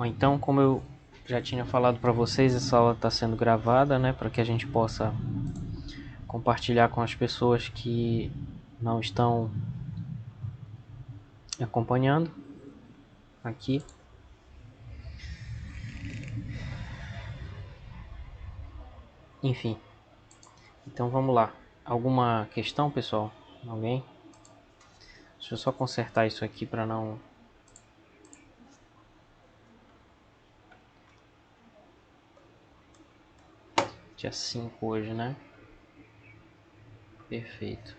Bom, então, como eu já tinha falado para vocês, essa aula está sendo gravada, né, para que a gente possa compartilhar com as pessoas que não estão acompanhando aqui. Enfim, então vamos lá. Alguma questão, pessoal? Alguém? Deixa eu só consertar isso aqui para não... Dia 5 hoje, né? Perfeito.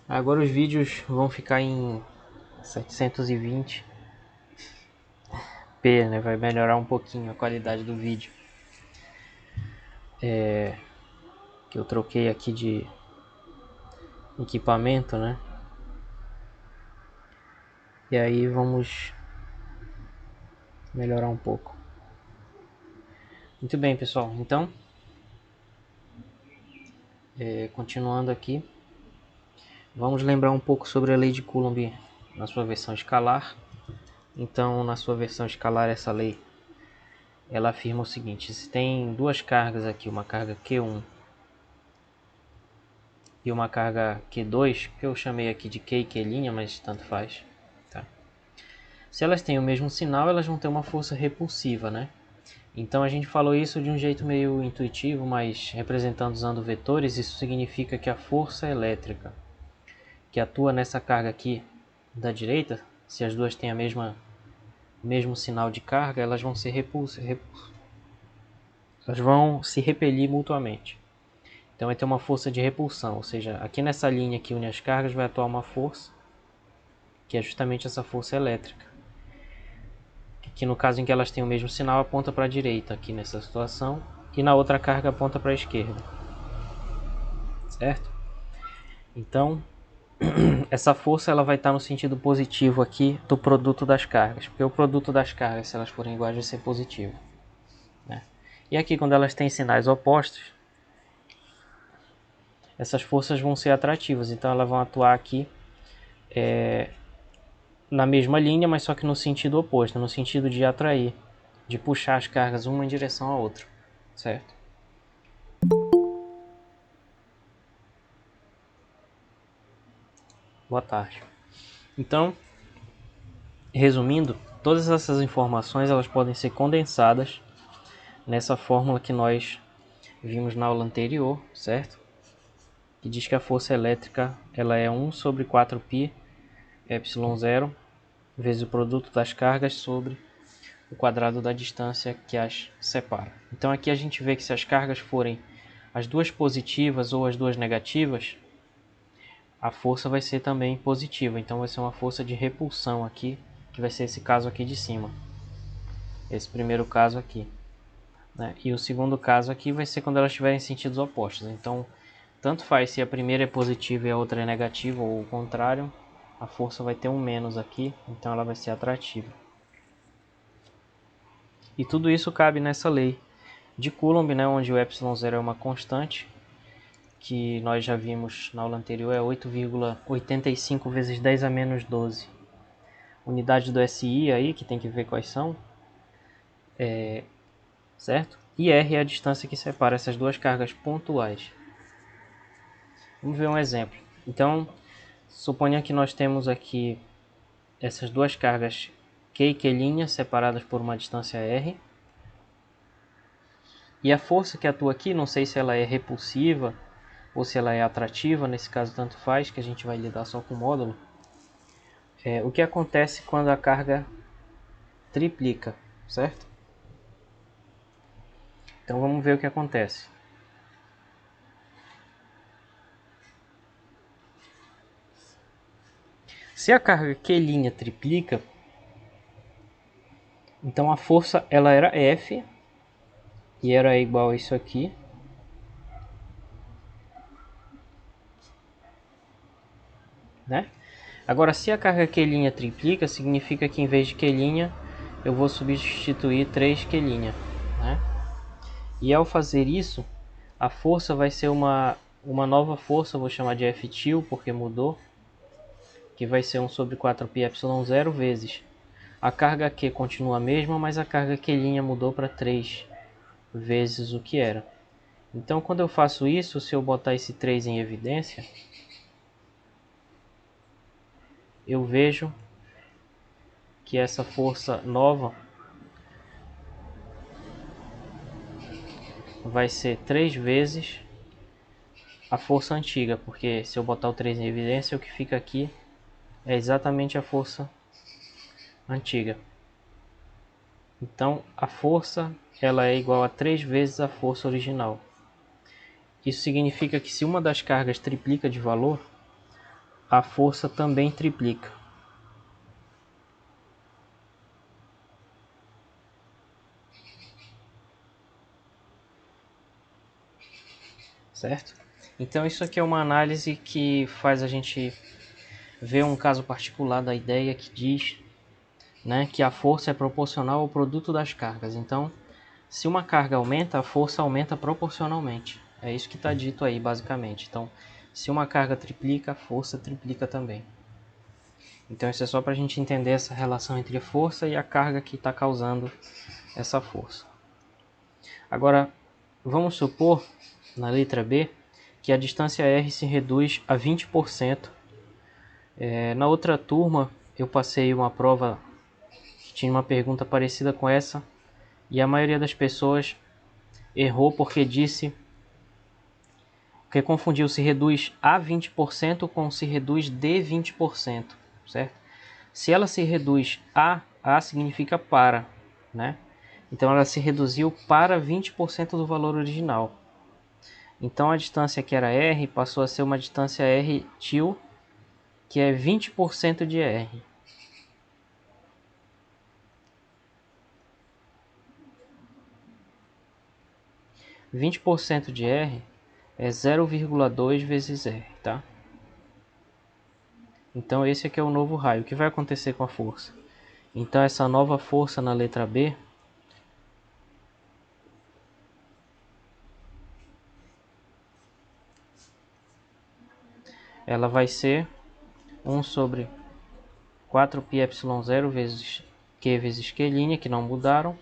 Agora os vídeos vão ficar em 720p, né? Vai melhorar um pouquinho a qualidade do vídeo. Que eu troquei aqui de equipamento, né? E aí vamos melhorar um pouco. Muito bem, pessoal. Então, continuando aqui, vamos lembrar um pouco sobre a lei de Coulomb na sua versão escalar. Então, na sua versão escalar, essa lei ela afirma o seguinte: se tem duas cargas aqui, uma carga Q1 e uma carga Q2, que eu chamei aqui de Q e Q', mas tanto faz, tá? Se elas têm o mesmo sinal, elas vão ter uma força repulsiva, né? Então a gente falou isso de um jeito meio intuitivo, mas representando usando vetores, isso significa que a força elétrica que atua nessa carga aqui da direita, se as duas têm a mesmo sinal de carga, elas vão ser elas vão se repelir mutuamente. Então vai ter uma força de repulsão, ou seja, aqui nessa linha que une as cargas vai atuar uma força, que é justamente essa força elétrica, que no caso em que elas têm o mesmo sinal aponta para a direita aqui nessa situação, e na outra carga aponta para a esquerda, certo? Então essa força ela vai estar no sentido positivo aqui do produto das cargas, porque o produto das cargas, se elas forem iguais, vai ser positivo, né? E aqui, quando elas têm sinais opostos, essas forças vão ser atrativas, então elas vão atuar aqui na mesma linha, mas só que no sentido oposto, no sentido de atrair, de puxar as cargas uma em direção à outra, certo? Boa tarde. Então, resumindo, todas essas informações elas podem ser condensadas nessa fórmula que nós vimos na aula anterior, certo? Que diz que a força elétrica ela é 1 sobre 4π ε0 vezes o produto das cargas sobre o quadrado da distância que as separa. Então aqui a gente vê que se as cargas forem as duas positivas ou as duas negativas, a força vai ser também positiva. Então vai ser uma força de repulsão aqui, que vai ser esse caso aqui de cima. Esse primeiro caso aqui, né? E o segundo caso aqui vai ser quando elas estiverem em sentidos opostos. Então, tanto faz se a primeira é positiva e a outra é negativa, ou o contrário, a força vai ter um menos aqui, então ela vai ser atrativa. E tudo isso cabe nessa lei de Coulomb, né, onde o ε0 é uma constante, que nós já vimos na aula anterior, é 8,85 vezes 10 a menos 12. Unidade do SI aí, que tem que ver quais são, certo? E R é a distância que separa essas duas cargas pontuais. Vamos ver um exemplo. Então, suponha que nós temos aqui essas duas cargas Q e Q' separadas por uma distância R. E a força que atua aqui, não sei se ela é repulsiva ou se ela é atrativa, nesse caso tanto faz, que a gente vai lidar só com o módulo. O que acontece quando a carga triplica, certo? Então vamos ver o que acontece. Se a carga Q' triplica, então a força ela era F e era igual a isso aqui. Né? Agora, se a carga Q' triplica, significa que em vez de Q' eu vou substituir 3Q'. Né? E ao fazer isso, a força vai ser uma uma nova força, eu vou chamar de F til, porque mudou, que vai ser 1 sobre 4πε0 vezes. A carga Q continua a mesma, mas a carga Q' mudou para 3 vezes o que era. Então, quando eu faço isso, se eu botar esse 3 em evidência, eu vejo que essa força nova vai ser 3 vezes a força antiga, porque se eu botar o 3 em evidência, o que fica aqui é exatamente a força antiga. Então, a força ela é igual a 3 vezes a força original. Isso significa que se uma das cargas triplica de valor, a força também triplica. Certo? Então isso aqui é uma análise que faz a gente ver um caso particular da ideia que diz, né, que a força é proporcional ao produto das cargas. Então, se uma carga aumenta, a força aumenta proporcionalmente. É isso que está dito aí, basicamente. Então, se uma carga triplica, a força triplica também. Então, isso é só para a gente entender essa relação entre a força e a carga que está causando essa força. Agora, vamos supor, na letra B, que a distância R se reduz a 20%. Na outra turma, eu passei uma prova que tinha uma pergunta parecida com essa, e a maioria das pessoas errou porque confundiu se reduz a 20% com se reduz de 20%, certo? Se ela se reduz a significa para, né? Então ela se reduziu para 20% do valor original. Então a distância que era R passou a ser uma distância R til, que é 20% de R. Vinte por cento de R é 0,2 vezes R, tá? Então esse aqui é o novo raio. O que vai acontecer com a força? Então essa nova força na letra B ela vai ser 1 sobre 4πε0 vezes Q vezes Q', que não mudaram,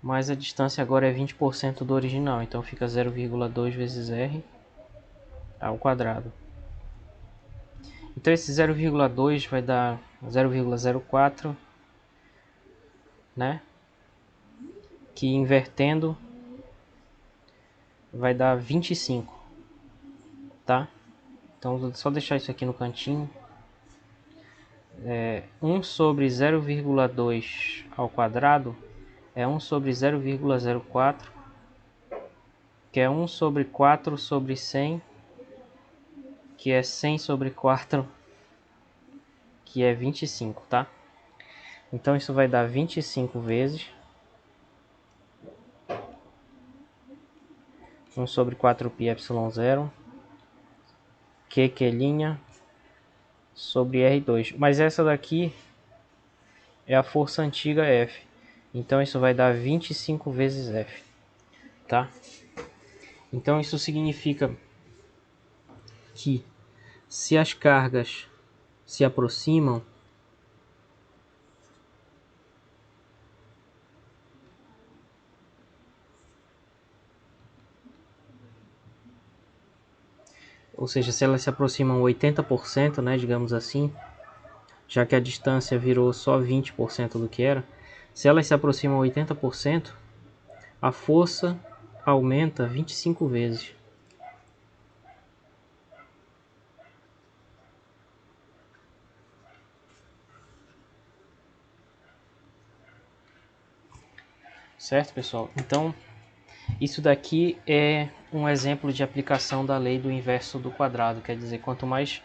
mas a distância agora é 20% do original, então fica 0,2 vezes R ao quadrado. Então esse 0,2 vai dar 0,04, né? Que invertendo vai dar 25, tá? Então vou só deixar isso aqui no cantinho. 1 sobre 0,2 ao quadrado é 1 sobre 0,04, que é 1 sobre 4 sobre 100, que é 100 sobre 4, que é 25, tá? Então isso vai dar 25 vezes 1 sobre 4πε0, Q' sobre R2. Mas essa daqui é a força antiga F. Então isso vai dar 25 vezes F, tá? Então isso significa que se as cargas se aproximam, ou seja, se elas se aproximam 80%, né, digamos assim, já que a distância virou só 20% do que era, se elas se aproximam 80%, a força aumenta 25 vezes. Certo, pessoal? Então, isso daqui é um exemplo de aplicação da lei do inverso do quadrado. Quer dizer, quanto mais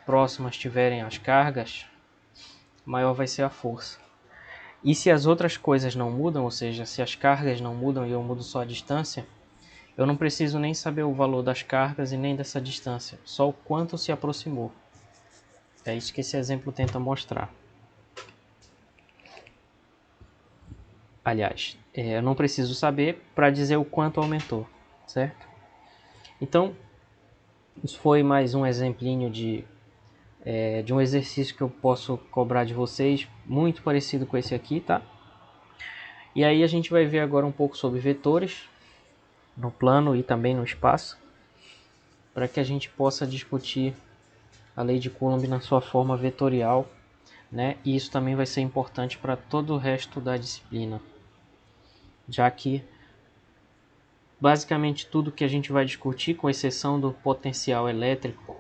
próximas tiverem as cargas, maior vai ser a força. E se as outras coisas não mudam, ou seja, se as cargas não mudam e eu mudo só a distância, eu não preciso nem saber o valor das cargas e nem dessa distância, só o quanto se aproximou. É isso que esse exemplo tenta mostrar. Aliás, eu não preciso saber para dizer o quanto aumentou, certo? Então, Isso foi mais um exemplinho de um exercício que eu posso cobrar de vocês, muito parecido com esse aqui, tá? E aí a gente vai ver agora um pouco sobre vetores no plano e também no espaço, para que a gente possa discutir a lei de Coulomb na sua forma vetorial, né? E isso também vai ser importante para todo o resto da disciplina, já que basicamente tudo que a gente vai discutir, com exceção do potencial elétrico,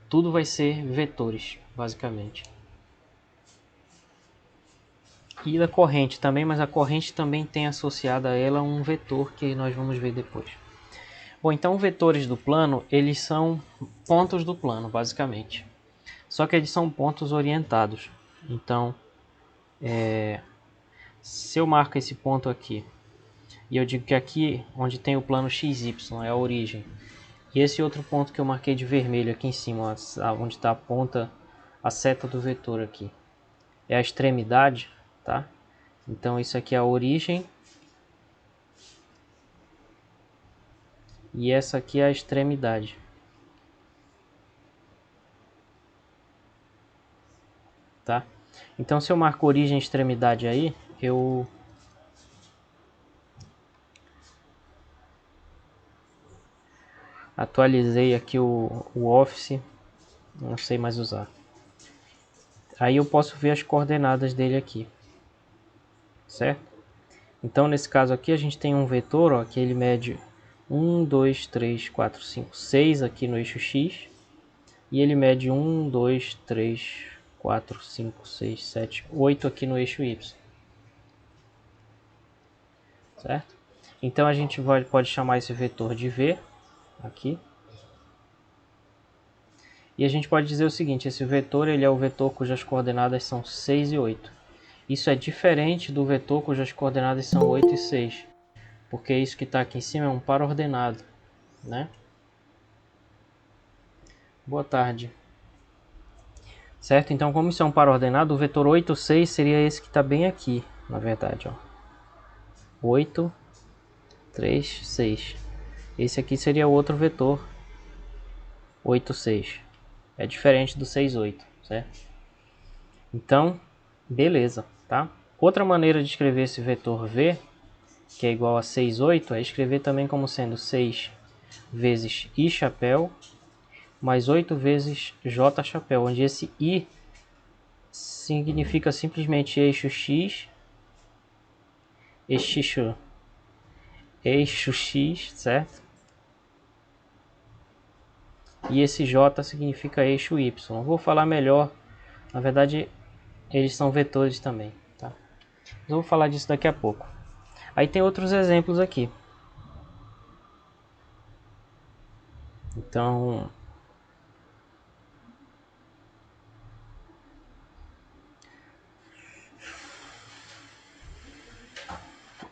tudo vai ser vetores, basicamente. E da corrente também, mas a corrente também tem associada a ela um vetor que nós vamos ver depois. Bom, então vetores do plano, eles são pontos do plano, basicamente. Só que eles são pontos orientados. Então, se eu marco esse ponto aqui, e eu digo que aqui onde tem o plano XY é a origem, e esse outro ponto que eu marquei de vermelho aqui em cima, onde está a ponta, a seta do vetor aqui, é a extremidade, tá? Então isso aqui é a origem, e essa aqui é a extremidade. Tá? Então se eu marco origem e extremidade aí, eu atualizei aqui o Office, não sei mais usar. Aí eu posso ver as coordenadas dele aqui, certo? Então nesse caso aqui a gente tem um vetor, ó, que ele mede 1, 2, 3, 4, 5, 6 aqui no eixo X, e ele mede 1, 2, 3, 4, 5, 6, 7, 8 aqui no eixo Y, certo? Então a gente pode chamar esse vetor de V aqui. E a gente pode dizer o seguinte, esse vetor ele é o vetor cujas coordenadas são 6 e 8. Isso é diferente do vetor cujas coordenadas são 8 e 6, porque isso que está aqui em cima é um par ordenado, né? Boa tarde. Certo? Então, como isso é um par ordenado, o vetor 8, 6 seria esse que está bem aqui, na verdade, ó. 8, 3, 6. Esse aqui seria o outro vetor 8, 6. É diferente do 6, 8, certo? Então, beleza, tá? Outra maneira de escrever esse vetor V, que é igual a 6, 8, é escrever também como sendo 6 vezes I chapéu mais 8 vezes J chapéu, onde esse I significa simplesmente eixo X, eixo X, certo? E esse J significa eixo Y. Vou falar melhor, na verdade eles são vetores também, tá? Eu vou falar disso daqui a pouco. Aí tem outros exemplos aqui.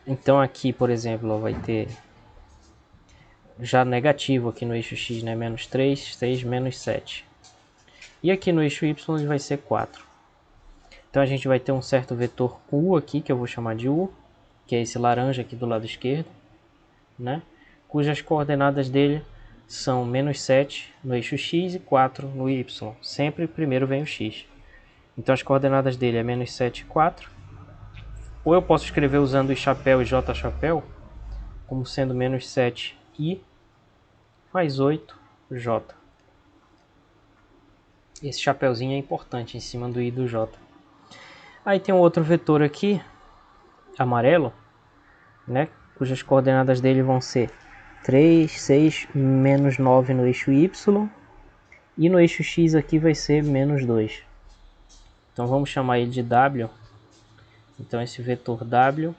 Então aqui, por exemplo, vai ter já negativo aqui no eixo X, né? Menos 3, 6, menos 7. E aqui no eixo Y ele vai ser 4. Então a gente vai ter um certo vetor U aqui, que eu vou chamar de U, que é esse laranja aqui do lado esquerdo, né? Cujas coordenadas dele são menos 7 no eixo X e 4 no Y. Sempre primeiro vem o X. Então as coordenadas dele é menos 7 e 4. Ou eu posso escrever usando I chapéu e J chapéu, como sendo menos 7 I mais 8 J. Esse chapéuzinho é importante em cima do I e do J. Aí tem um outro vetor aqui, amarelo, né, cujas coordenadas dele vão ser 3, 6, menos 9 no eixo Y. E no eixo X aqui vai ser menos 2. Então vamos chamar ele de W. Então esse vetor W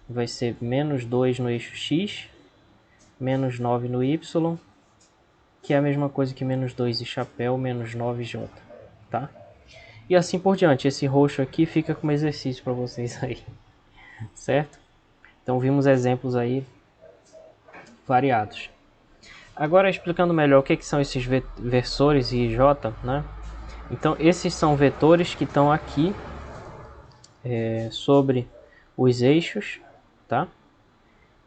vai ser menos 2 no eixo X, menos 9 no Y, que é a mesma coisa que menos 2 e chapéu, menos 9J, tá? E assim por diante. Esse roxo aqui fica como exercício para vocês aí, certo? Então vimos exemplos aí variados. Agora explicando melhor o que são esses versores e J, né? Então esses são vetores que estão aqui sobre os eixos, tá?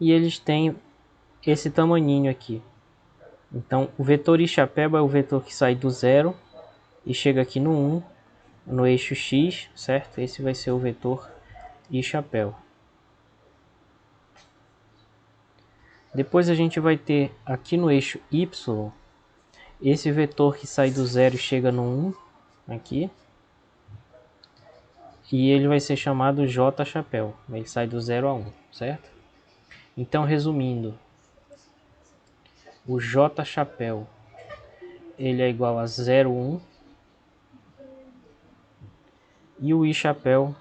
E eles têm esse tamaninho aqui, Então o vetor i chapéu é o vetor que sai do 0 e chega aqui no 1, no eixo x, certo? Esse vai ser o vetor i chapéu. Depois a gente vai ter aqui no eixo y, esse vetor que sai do 0 e chega no 1, aqui. E ele vai ser chamado j chapéu, ele sai do 0 a 1, certo? Então, resumindo, o j chapéu ele é igual a 0, 1, e o i chapéu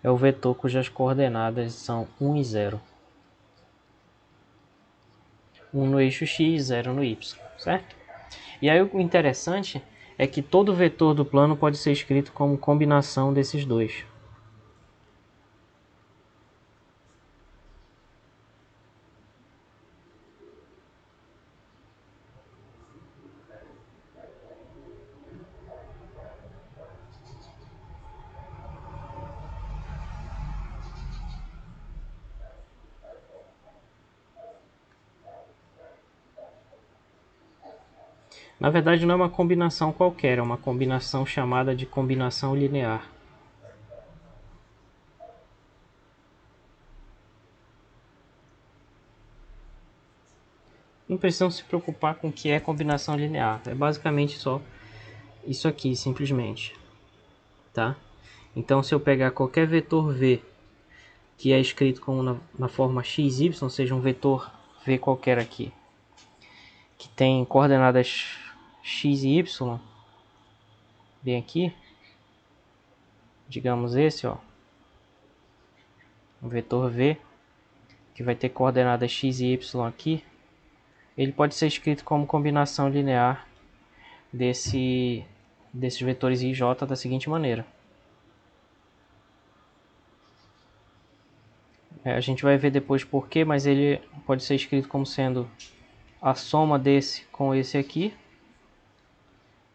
é o vetor cujas coordenadas são 1 e 0. 1 no eixo x, 0 no y, certo? E aí o interessante é que todo vetor do plano pode ser escrito como combinação desses dois. Na verdade não é uma combinação qualquer, é uma combinação chamada de combinação linear. Não precisam se preocupar com o que é combinação linear, é basicamente só isso aqui, simplesmente. Tá? Então se eu pegar qualquer vetor v que é escrito como na forma x, y, ou seja, um vetor v qualquer aqui, que tem coordenadas x e y, bem aqui, digamos esse, ó, um vetor v que vai ter coordenadas x e y aqui, ele pode ser escrito como combinação linear desses vetores i e j da seguinte maneira. A gente vai ver depois porquê, mas ele pode ser escrito como sendo a soma desse com esse aqui,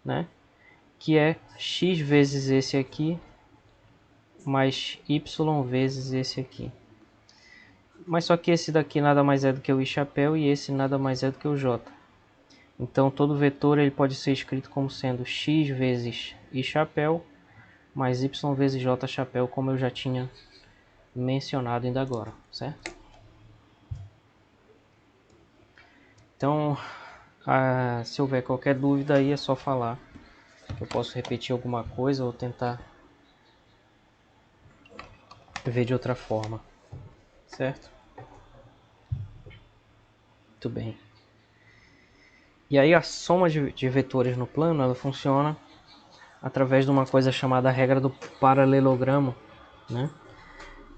né? Que é x vezes esse aqui, mais y vezes esse aqui. Mas só que esse daqui nada mais é do que o i chapéu e esse nada mais é do que o j. Então todo vetor ele pode ser escrito como sendo x vezes i chapéu mais y vezes j chapéu, como eu já tinha mencionado ainda agora, certo? Então, se houver qualquer dúvida aí é só falar. Eu posso repetir alguma coisa ou tentar ver de outra forma, certo? Muito bem. E aí a soma de vetores no plano ela funciona através de uma coisa chamada regra do paralelogramo, né?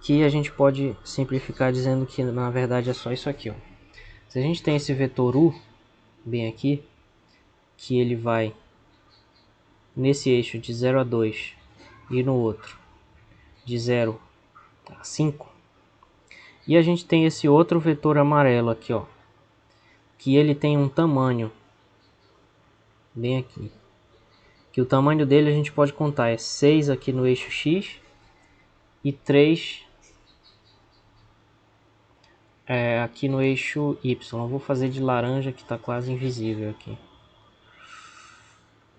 Que a gente pode simplificar dizendo que na verdade é só isso aqui, ó. Se a gente tem esse vetor u bem aqui, que ele vai nesse eixo de 0 a 2 e no outro de 0 a 5, e a gente tem esse outro vetor amarelo aqui, ó, que ele tem um tamanho bem aqui, que o tamanho dele a gente pode contar é 6 aqui no eixo x e 3 aqui no eixo y. Eu vou fazer de laranja que está quase invisível aqui.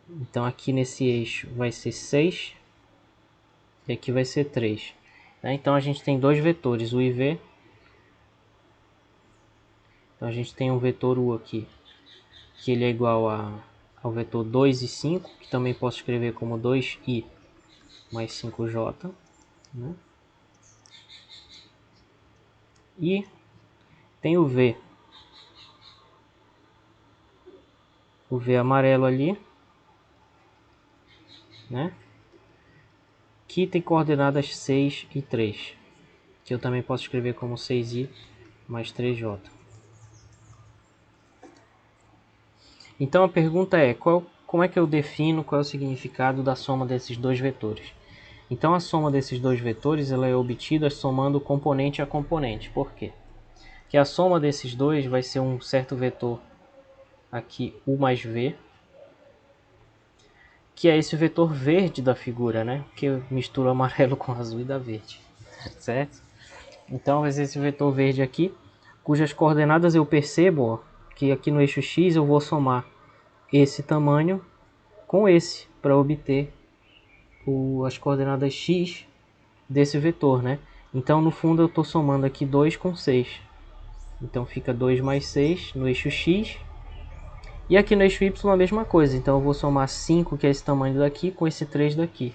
Então aqui nesse eixo vai ser 6 e aqui vai ser 3. Né? Então a gente tem dois vetores, u e v. Então a gente tem um vetor u aqui, que ele é igual ao vetor 2 e 5, que também posso escrever como 2i mais 5j. Né? E tem o v amarelo ali, né? Que tem coordenadas 6 e 3, que eu também posso escrever como 6i mais 3j. Então a pergunta é, como é que eu defino qual é o significado da soma desses dois vetores? Então a soma desses dois vetores ela é obtida somando componente a componente. Por quê? Porque a soma desses dois vai ser um certo vetor aqui, u mais v, que é esse vetor verde da figura, né? Que eu misturo amarelo com azul e dá verde, certo? Então vai ser esse vetor verde aqui, cujas coordenadas eu percebo, ó, porque aqui no eixo X eu vou somar esse tamanho com esse para obter as coordenadas X desse vetor, né? Então no fundo eu estou somando aqui 2 com 6. Então fica 2 mais 6 no eixo X. E aqui no eixo Y a mesma coisa. Então eu vou somar 5, que é esse tamanho daqui, com esse 3 daqui.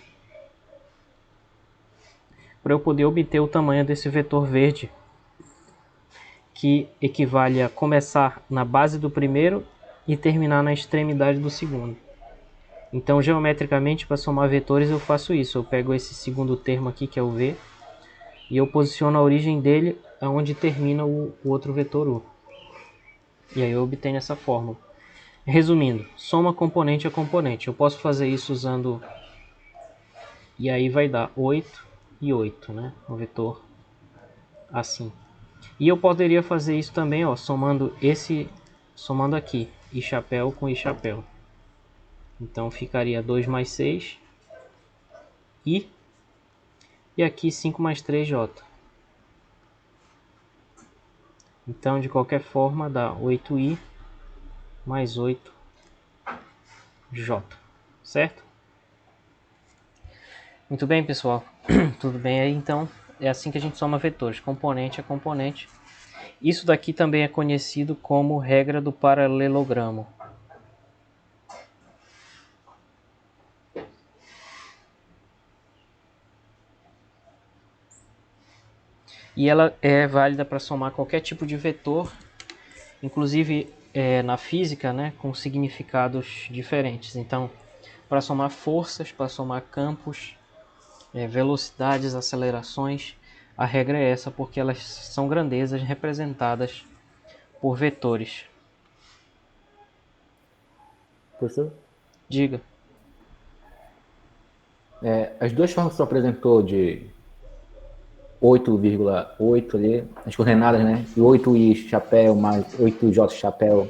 Para eu poder obter o tamanho desse vetor verde, que equivale a começar na base do primeiro e terminar na extremidade do segundo. Então geometricamente, para somar vetores eu faço isso. Eu pego esse segundo termo aqui, que é o V, e eu posiciono a origem dele aonde termina o outro vetor U. E aí eu obtenho essa fórmula. Resumindo, soma componente a componente. Eu posso fazer isso usando... E aí vai dar 8 e 8, né? O vetor assim. E eu poderia fazer isso também, ó, somando aqui, I chapéu com I chapéu. Então ficaria 2 mais 6 I, e aqui 5 mais 3J. Então de qualquer forma dá 8I mais 8J, certo? Muito bem, pessoal. Tudo bem aí? Então é assim que a gente soma vetores, componente a componente. Isso daqui também é conhecido como regra do paralelogramo. E ela é válida para somar qualquer tipo de vetor, inclusive na física, né, com significados diferentes. Então, para somar forças, para somar campos, velocidades, acelerações, a regra é essa, porque elas são grandezas representadas por vetores. Professor? Diga. As duas formas que você apresentou de 8,8 ali, as coordenadas, né? E 8i chapéu mais 8j chapéu.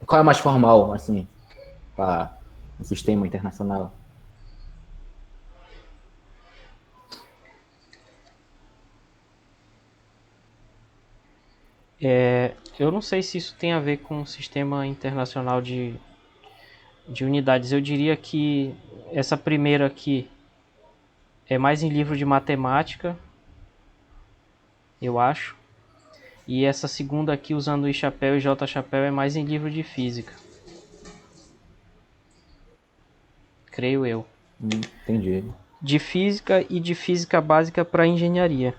Qual é a mais formal, assim, para o sistema internacional? Eu não sei se isso tem a ver com o sistema internacional de unidades. Eu diria que essa primeira aqui é mais em livro de matemática, eu acho. E essa segunda aqui, usando I chapéu e J chapéu, é mais em livro de física. Creio eu. Entendi. De física e de física básica para engenharia.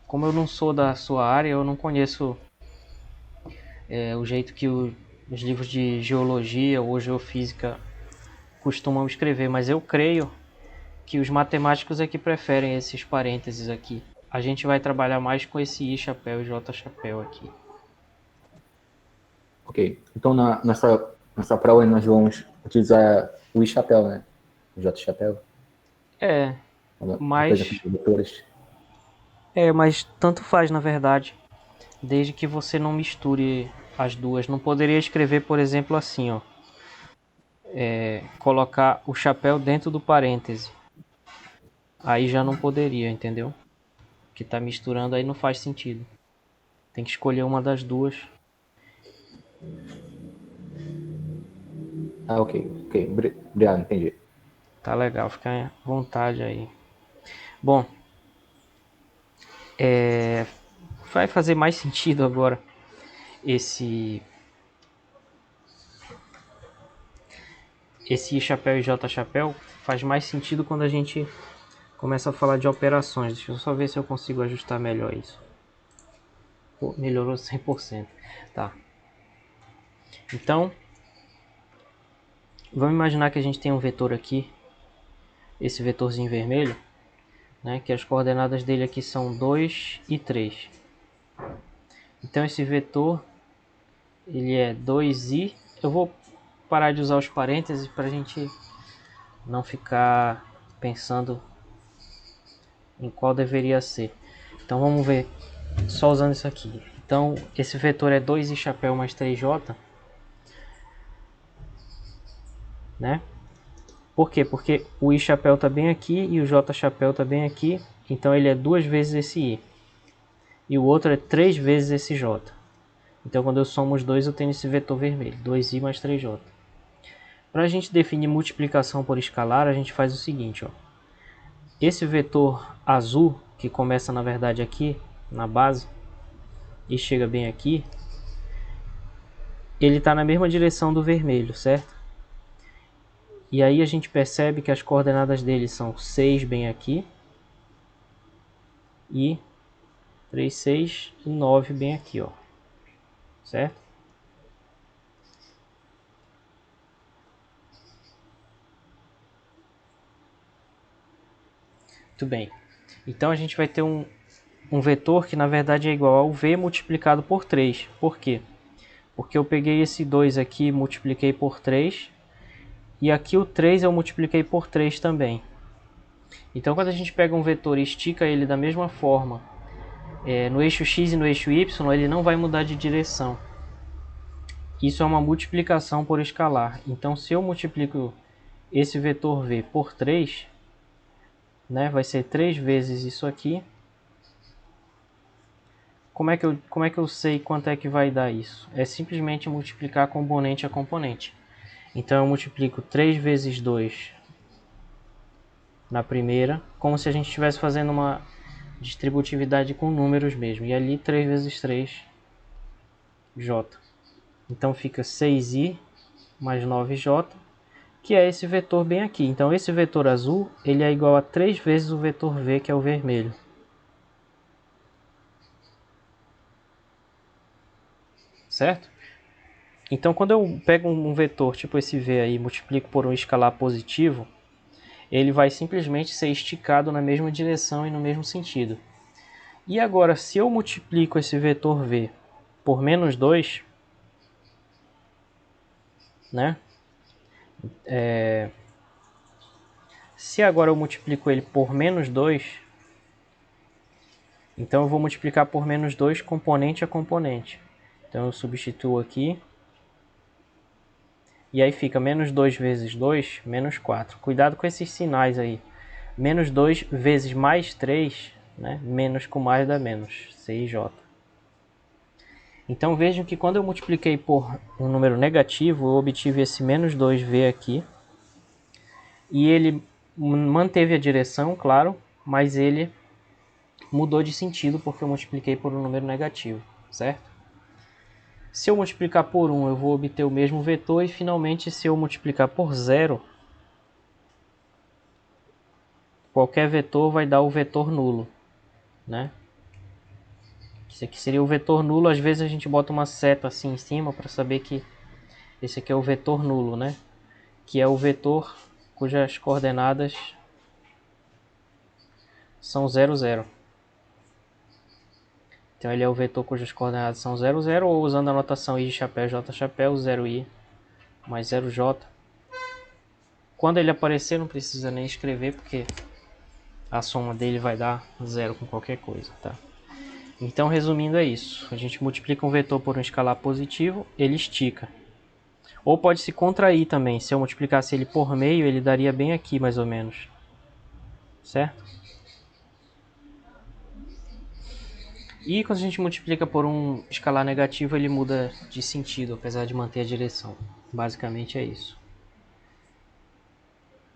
Como eu não sou da sua área, eu não conheço o jeito que os livros de geologia ou geofísica costumam escrever, mas eu creio que os matemáticos é que preferem esses parênteses aqui. A gente vai trabalhar mais com esse I chapéu e J chapéu aqui. Ok. Então, nessa prova nós vamos utilizar o I chapéu, né? O J chapéu. Mas tanto faz na verdade, desde que você não misture as duas. Não poderia escrever, por exemplo, assim, ó, colocar o chapéu dentro do parêntese. Aí já não poderia, entendeu? Que tá misturando aí não faz sentido. Tem que escolher uma das duas. Ok. Obrigado, entendi. Tá legal, fica à vontade aí. Bom, vai fazer mais sentido agora esse I chapéu e J chapéu. Faz mais sentido quando a gente começa a falar de operações. Deixa eu só ver se eu consigo ajustar melhor isso. Pô, melhorou 100%. Tá. Então, vamos imaginar que a gente tem um vetor aqui, esse vetorzinho vermelho, né, que as coordenadas dele aqui são 2 e 3. Então esse vetor, ele é 2i. Eu vou parar de usar os parênteses para a gente não ficar pensando em qual deveria ser. Então vamos ver só usando isso aqui. Então esse vetor é 2i chapéu mais 3j, né? Por quê? Porque o I chapéu está bem aqui e o J chapéu está bem aqui. Então ele é 2 vezes esse I. E o outro é 3 vezes esse J. Então quando eu somo os dois eu tenho esse vetor vermelho, 2i mais 3j. Para a gente definir multiplicação por escalar, a gente faz o seguinte, ó. Esse vetor azul, que começa na verdade aqui, na base, e chega bem aqui, ele está na mesma direção do vermelho, certo? E aí a gente percebe que as coordenadas dele são 6 bem aqui, e 3, 6 e 9 bem aqui, ó. Certo? Muito bem. Então a gente vai ter um vetor que na verdade é igual ao v multiplicado por 3. Por quê? Porque eu peguei esse 2 aqui e multipliquei por 3. E aqui o 3 eu multipliquei por 3 também. Então quando a gente pega um vetor e estica ele da mesma forma, no eixo x e no eixo y, ele não vai mudar de direção. Isso é uma multiplicação por escalar. Então se eu multiplico esse vetor v por 3, né, vai ser 3 vezes isso aqui. Como é que eu sei quanto é que vai dar isso? É simplesmente multiplicar componente a componente. Então eu multiplico 3 vezes 2 na primeira, como se a gente estivesse fazendo uma distributividade com números mesmo. E ali 3 vezes 3, j. Então fica 6i mais 9j, que é esse vetor bem aqui. Então esse vetor azul, ele é igual a 3 vezes o vetor v, que é o vermelho. Certo? Então quando eu pego um vetor tipo esse v aí e multiplico por um escalar positivo, ele vai simplesmente ser esticado na mesma direção e no mesmo sentido. E agora, se eu multiplico esse vetor v por menos 2, né? Se agora eu multiplico ele por menos 2, então eu vou multiplicar por menos 2 componente a componente. Então eu substituo aqui. E aí fica menos 2 vezes 2, menos 4. Cuidado com esses sinais aí. Menos 2 vezes mais 3, né? Menos com mais dá menos, 6j. Então vejam que quando eu multipliquei por um número negativo, eu obtive esse menos 2v aqui. E ele manteve a direção, claro, mas ele mudou de sentido porque eu multipliquei por um número negativo, certo? Se eu multiplicar por 1, eu vou obter o mesmo vetor. E finalmente, se eu multiplicar por 0, qualquer vetor vai dar o vetor nulo, né? Esse aqui seria o vetor nulo. Às vezes a gente bota uma seta assim em cima para saber que esse aqui é o vetor nulo, né? Que é o vetor cujas coordenadas são 0, 0. Então ele é o vetor cujas coordenadas são 0, 0, ou usando a notação i de chapéu, j chapéu, 0i mais 0j. Quando ele aparecer não precisa nem escrever, porque a soma dele vai dar 0 com qualquer coisa, tá? Então, resumindo, é isso. A gente multiplica um vetor por um escalar positivo, ele estica. Ou pode se contrair também. Se eu multiplicasse ele por meio, ele daria bem aqui, mais ou menos. Certo? E quando a gente multiplica por um escalar negativo, ele muda de sentido, apesar de manter a direção. Basicamente é isso.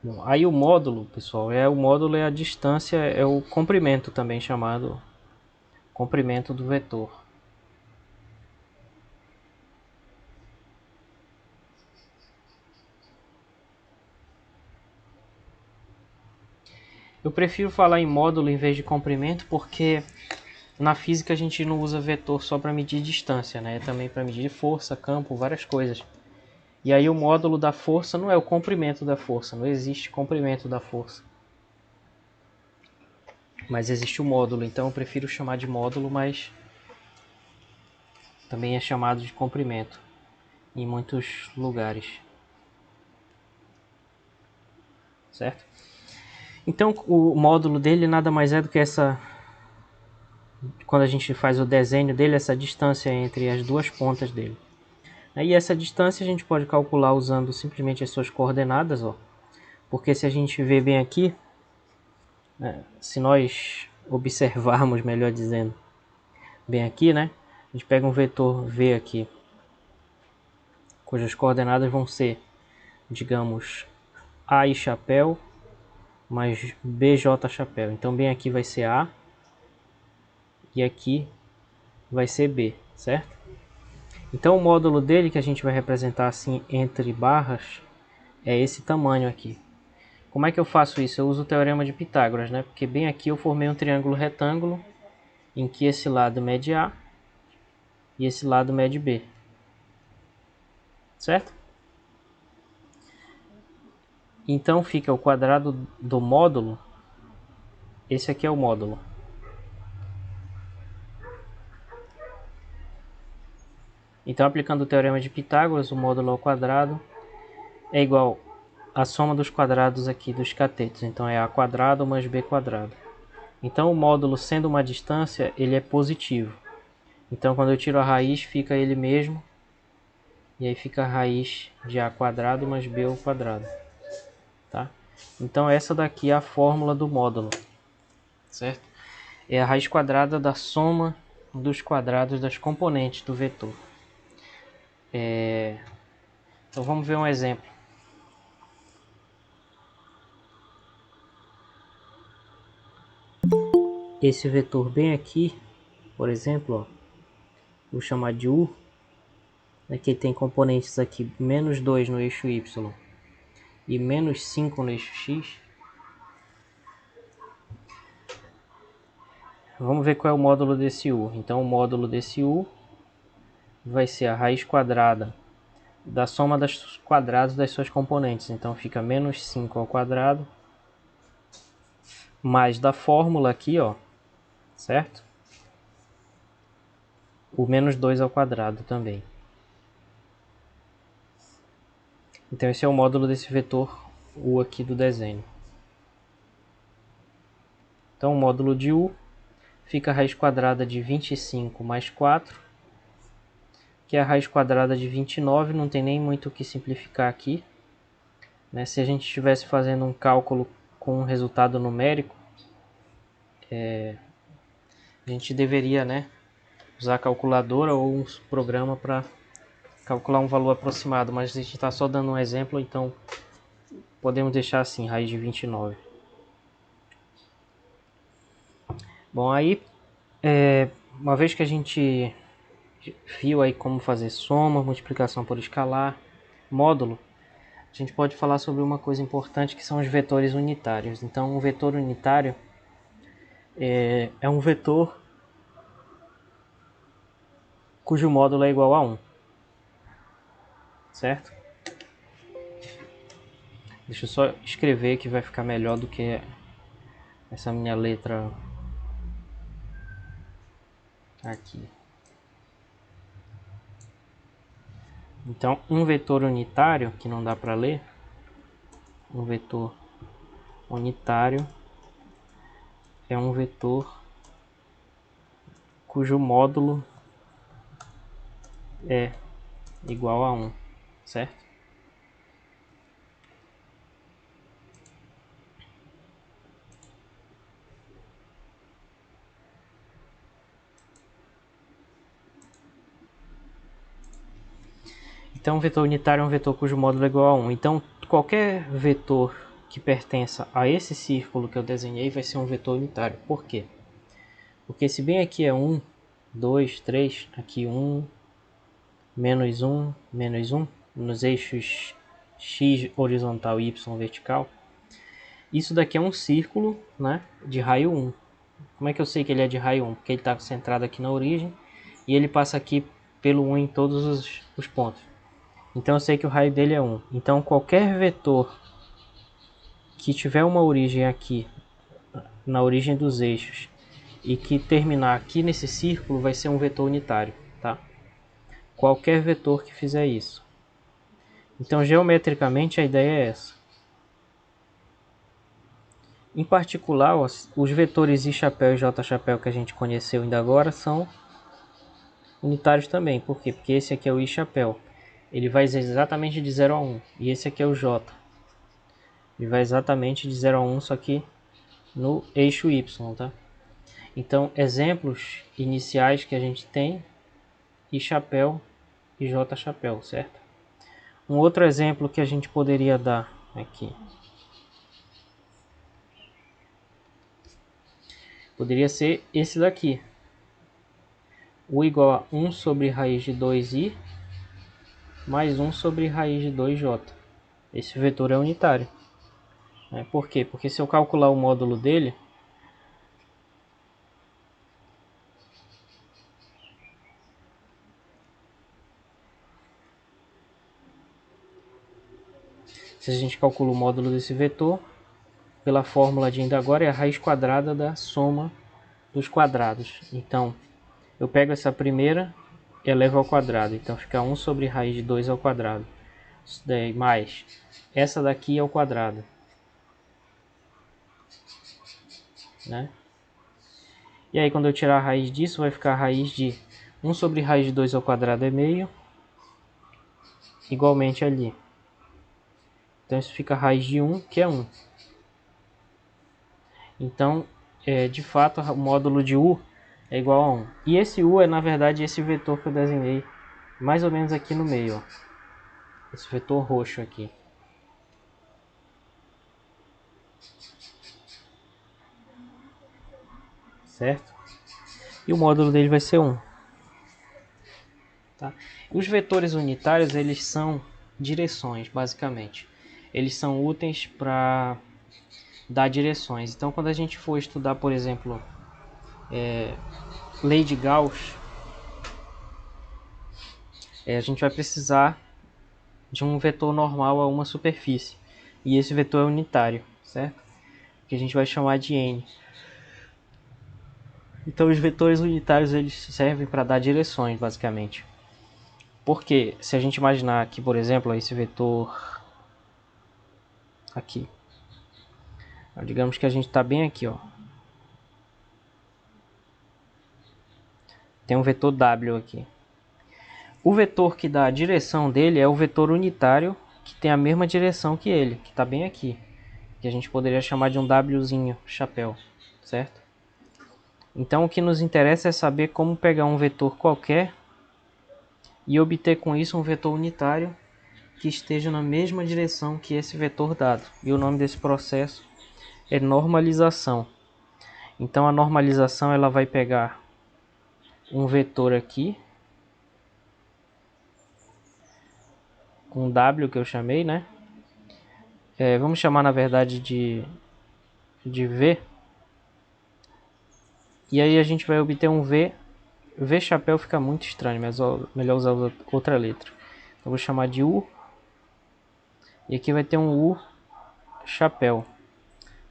Bom, aí o módulo, pessoal, o módulo é a distância, é o comprimento também chamado comprimento do vetor. Eu prefiro falar em módulo em vez de comprimento porque na física a gente não usa vetor só para medir distância, né? É também para medir força, campo, várias coisas. E aí o módulo da força não é o comprimento da força, não existe comprimento da força. Mas existe o módulo, então eu prefiro chamar de módulo, mas também é chamado de comprimento em muitos lugares. Certo? Então o módulo dele nada mais é do que essa, quando a gente faz o desenho dele, essa distância entre as duas pontas dele. E essa distância a gente pode calcular usando simplesmente as suas coordenadas, ó. Porque se a gente ver bem aqui, se nós observarmos, melhor dizendo, bem aqui, né? A gente pega um vetor V aqui, cujas coordenadas vão ser, digamos, A e chapéu mais BJ chapéu. Então bem aqui vai ser A e aqui vai ser B, certo? Então o módulo dele, que a gente vai representar assim entre barras, é esse tamanho aqui. Como é que eu faço isso? Eu uso o teorema de Pitágoras, né? Porque bem aqui eu formei um triângulo retângulo em que esse lado mede A e esse lado mede B, certo? Então fica o quadrado do módulo, esse aqui é o módulo. Então aplicando o teorema de Pitágoras, o módulo ao quadrado é igual a soma dos quadrados aqui dos catetos. Então é A quadrado mais B quadrado. Então o módulo, sendo uma distância, ele é positivo. Então quando eu tiro a raiz, fica ele mesmo. E aí fica a raiz de A quadrado mais B ao quadrado. Tá? Então essa daqui é a fórmula do módulo. Certo? É a raiz quadrada da soma dos quadrados das componentes do vetor. Então vamos ver um exemplo. Esse vetor bem aqui, por exemplo, ó, vou chamar de U. Aqui tem componentes aqui, menos 2 no eixo Y e menos 5 no eixo X. Vamos ver qual é o módulo desse U. Então o módulo desse U vai ser a raiz quadrada da soma dos quadrados das suas componentes. Então fica menos 5 ao quadrado, mais da fórmula aqui, ó, certo? O menos 2 ao quadrado também. Então esse é o módulo desse vetor U aqui do desenho. Então o módulo de U fica a raiz quadrada de 25 mais 4, que é a raiz quadrada de 29, não tem nem muito o que simplificar aqui. Né? Se a gente estivesse fazendo um cálculo com um resultado numérico, a gente deveria, né, usar a calculadora ou um programa para calcular um valor aproximado, mas a gente está só dando um exemplo, então podemos deixar assim, raiz de 29. Bom, aí, uma vez que a gente viu aí como fazer soma, multiplicação por escalar, módulo, a gente pode falar sobre uma coisa importante que são os vetores unitários. Então, um vetor unitário é um vetor cujo módulo é igual a 1, certo? Deixa eu só escrever que vai ficar melhor do que essa minha letra aqui. Então, um vetor unitário, que não dá para ler, um vetor unitário é um vetor cujo módulo é igual a 1, certo? Então, um vetor unitário é um vetor cujo módulo é igual a 1. Então, qualquer vetor que pertença a esse círculo que eu desenhei vai ser um vetor unitário. Por quê? Porque se bem aqui é 1, 2, 3, aqui 1, menos 1, menos 1, nos eixos x horizontal e y vertical, isso daqui é um círculo, né, de raio 1. Como é que eu sei que ele é de raio 1? Porque ele está centrado aqui na origem e ele passa aqui pelo 1 em todos os pontos. Então eu sei que o raio dele é 1. Então qualquer vetor que tiver uma origem aqui, na origem dos eixos, e que terminar aqui nesse círculo, vai ser um vetor unitário, tá? Qualquer vetor que fizer isso. Então geometricamente a ideia é essa. Em particular, os vetores I chapéu e J chapéu que a gente conheceu ainda agora são unitários também. Por quê? Porque esse aqui é o I chapéu. Ele vai exatamente de 0 a 1. E esse aqui é o J. Ele vai exatamente de 0 a 1, só que no eixo Y, tá? Então, exemplos iniciais que a gente tem I chapéu e J chapéu, certo? Um outro exemplo que a gente poderia dar aqui poderia ser esse daqui. U igual a 1 sobre raiz de 2i mais 1 sobre raiz de 2j. Esse vetor é unitário. Por quê? Porque se eu calcular o módulo dele, se a gente calcula o módulo desse vetor, pela fórmula de ainda agora, é a raiz quadrada da soma dos quadrados. Então, eu pego essa primeira e elevo ao quadrado. Então, fica 1 sobre raiz de 2 ao quadrado. Isso daí, mais essa daqui ao quadrado. Né? E aí, quando eu tirar a raiz disso, vai ficar a raiz de 1 sobre raiz de 2 ao quadrado é meio. Igualmente ali. Então, isso fica a raiz de 1, que é 1. Então, de fato, o módulo de U é igual a 1. E esse U é, na verdade, esse vetor que eu desenhei mais ou menos aqui no meio. Ó. Esse vetor roxo aqui. Certo? E o módulo dele vai ser 1. Tá? Os vetores unitários, eles são direções, basicamente. Eles são úteis para dar direções. Então, quando a gente for estudar, por exemplo, lei de Gauss, a gente vai precisar de um vetor normal a uma superfície. E esse vetor é unitário, certo? Que a gente vai chamar de n. Então, os vetores unitários, eles servem para dar direções, basicamente. Porque se a gente imaginar aqui, por exemplo, esse vetor aqui, digamos que a gente está bem aqui, ó. Tem um vetor W aqui. O vetor que dá a direção dele é o vetor unitário, que tem a mesma direção que ele, que está bem aqui. Que a gente poderia chamar de um Wzinho chapéu, certo? Então o que nos interessa é saber como pegar um vetor qualquer e obter com isso um vetor unitário que esteja na mesma direção que esse vetor dado. E o nome desse processo é normalização. Então a normalização ela vai pegar um vetor aqui, um W que eu chamei, né? Vamos chamar na verdade de V. E aí a gente vai obter um V. V chapéu fica muito estranho, mas melhor usar outra letra. Eu vou chamar de U. E aqui vai ter um U chapéu.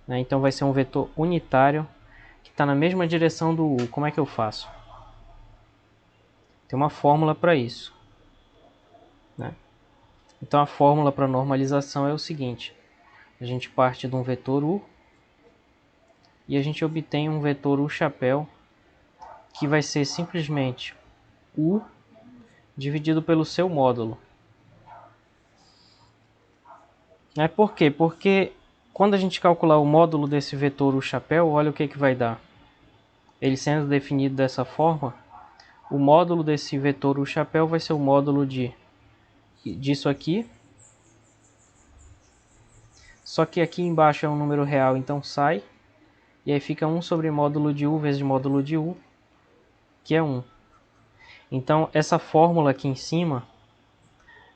Né? Então vai ser um vetor unitário que está na mesma direção do U. Como é que eu faço? Tem uma fórmula para isso. Né? Então a fórmula para normalização é o seguinte. A gente parte de um vetor U. E a gente obtém um vetor U chapéu que vai ser simplesmente U dividido pelo seu módulo. Por quê? Porque quando a gente calcular o módulo desse vetor U chapéu, olha o que vai dar. Ele sendo definido dessa forma, o módulo desse vetor U chapéu vai ser o módulo disso aqui. Só que aqui embaixo é um número real, então sai. E aí fica 1 sobre módulo de U vezes módulo de U, que é 1. Então essa fórmula aqui em cima,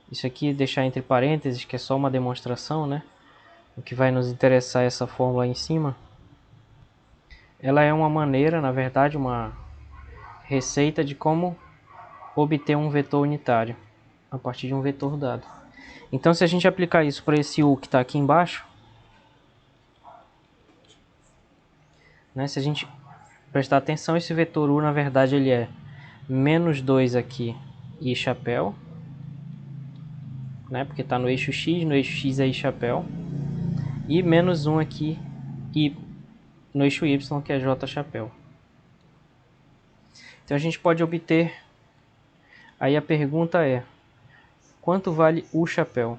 isso aqui deixar entre parênteses, que é só uma demonstração, né? O que vai nos interessar é essa fórmula aí em cima. Ela é uma maneira, na verdade, uma receita de como obter um vetor unitário a partir de um vetor dado. Então, se a gente aplicar isso para esse U que está aqui embaixo, né, se a gente prestar atenção, esse vetor U, na verdade, ele é menos 2 aqui e chapéu, né, porque está no eixo X, no eixo X é I chapéu, e menos 1 aqui e no eixo Y, que é J chapéu. Então, a gente pode obter, aí a pergunta é, quanto vale U chapéu?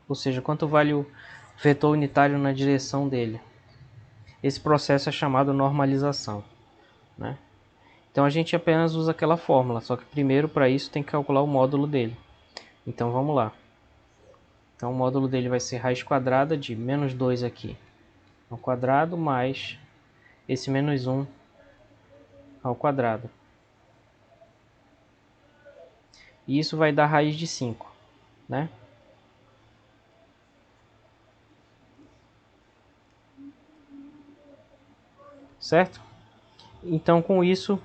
Ou seja, quanto vale o vetor unitário na direção dele? Esse processo é chamado normalização. Né? Então a gente apenas usa aquela fórmula, só que primeiro para isso tem que calcular o módulo dele. Então vamos lá. Então o módulo dele vai ser raiz quadrada de menos 2 aqui ao quadrado mais esse menos 1 ao quadrado. E isso vai dar raiz de 5, né? Certo? Então com isso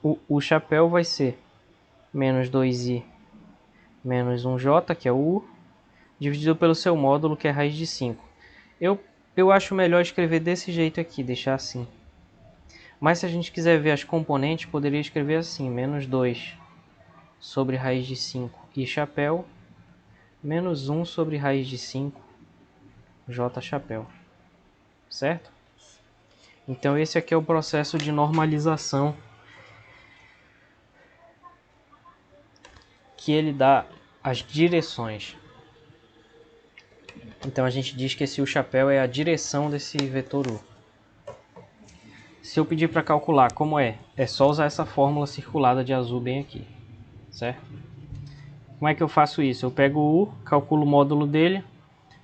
o chapéu vai ser menos 2i menos 1j, que é o u, dividido pelo seu módulo, que é raiz de 5. Eu acho melhor escrever desse jeito aqui, deixar assim. Mas se a gente quiser ver as componentes, poderia escrever assim, menos 2 sobre raiz de 5 i chapéu, menos 1 sobre raiz de 5 j chapéu. Certo? Então esse aqui é o processo de normalização que ele dá as direções. Então a gente diz que esse u chapéu é a direção desse vetor u. Se eu pedir para calcular como é só usar essa fórmula circulada de azul bem aqui, certo? Como é que eu faço isso? Eu pego o u, calculo o módulo dele,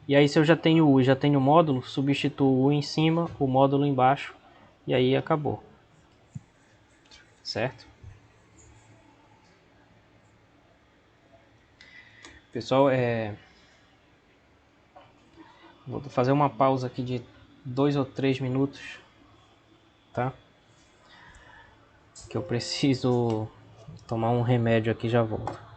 e aí se eu já tenho u e já tenho o módulo, substituo o u em cima, o módulo embaixo, e aí acabou. Certo? Pessoal, vou fazer uma pausa aqui de 2 ou 3 minutos, tá? Que eu preciso tomar um remédio aqui e já volto.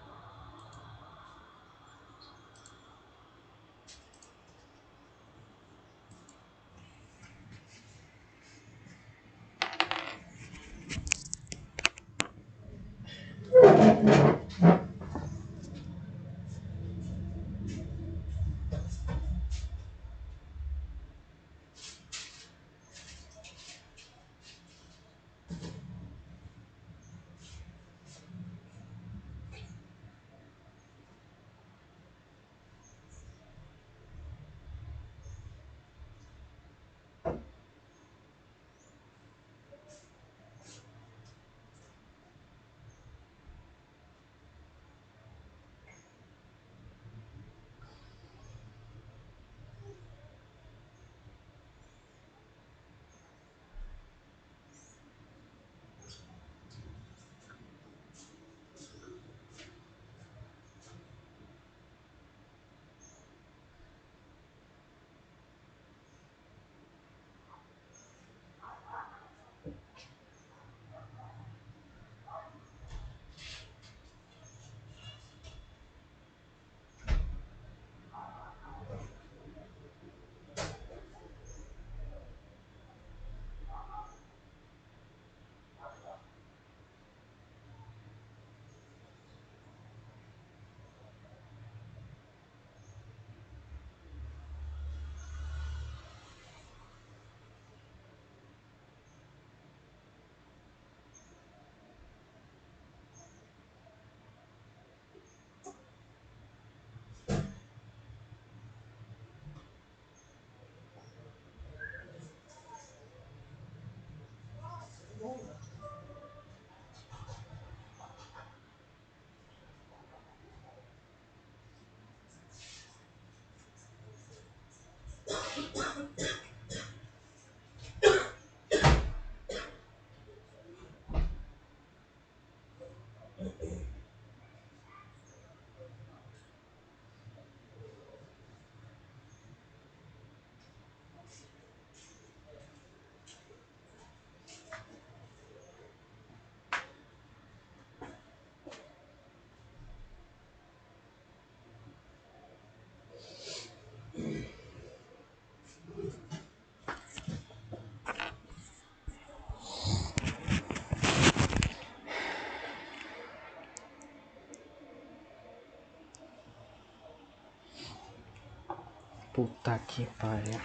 Puta que pariu.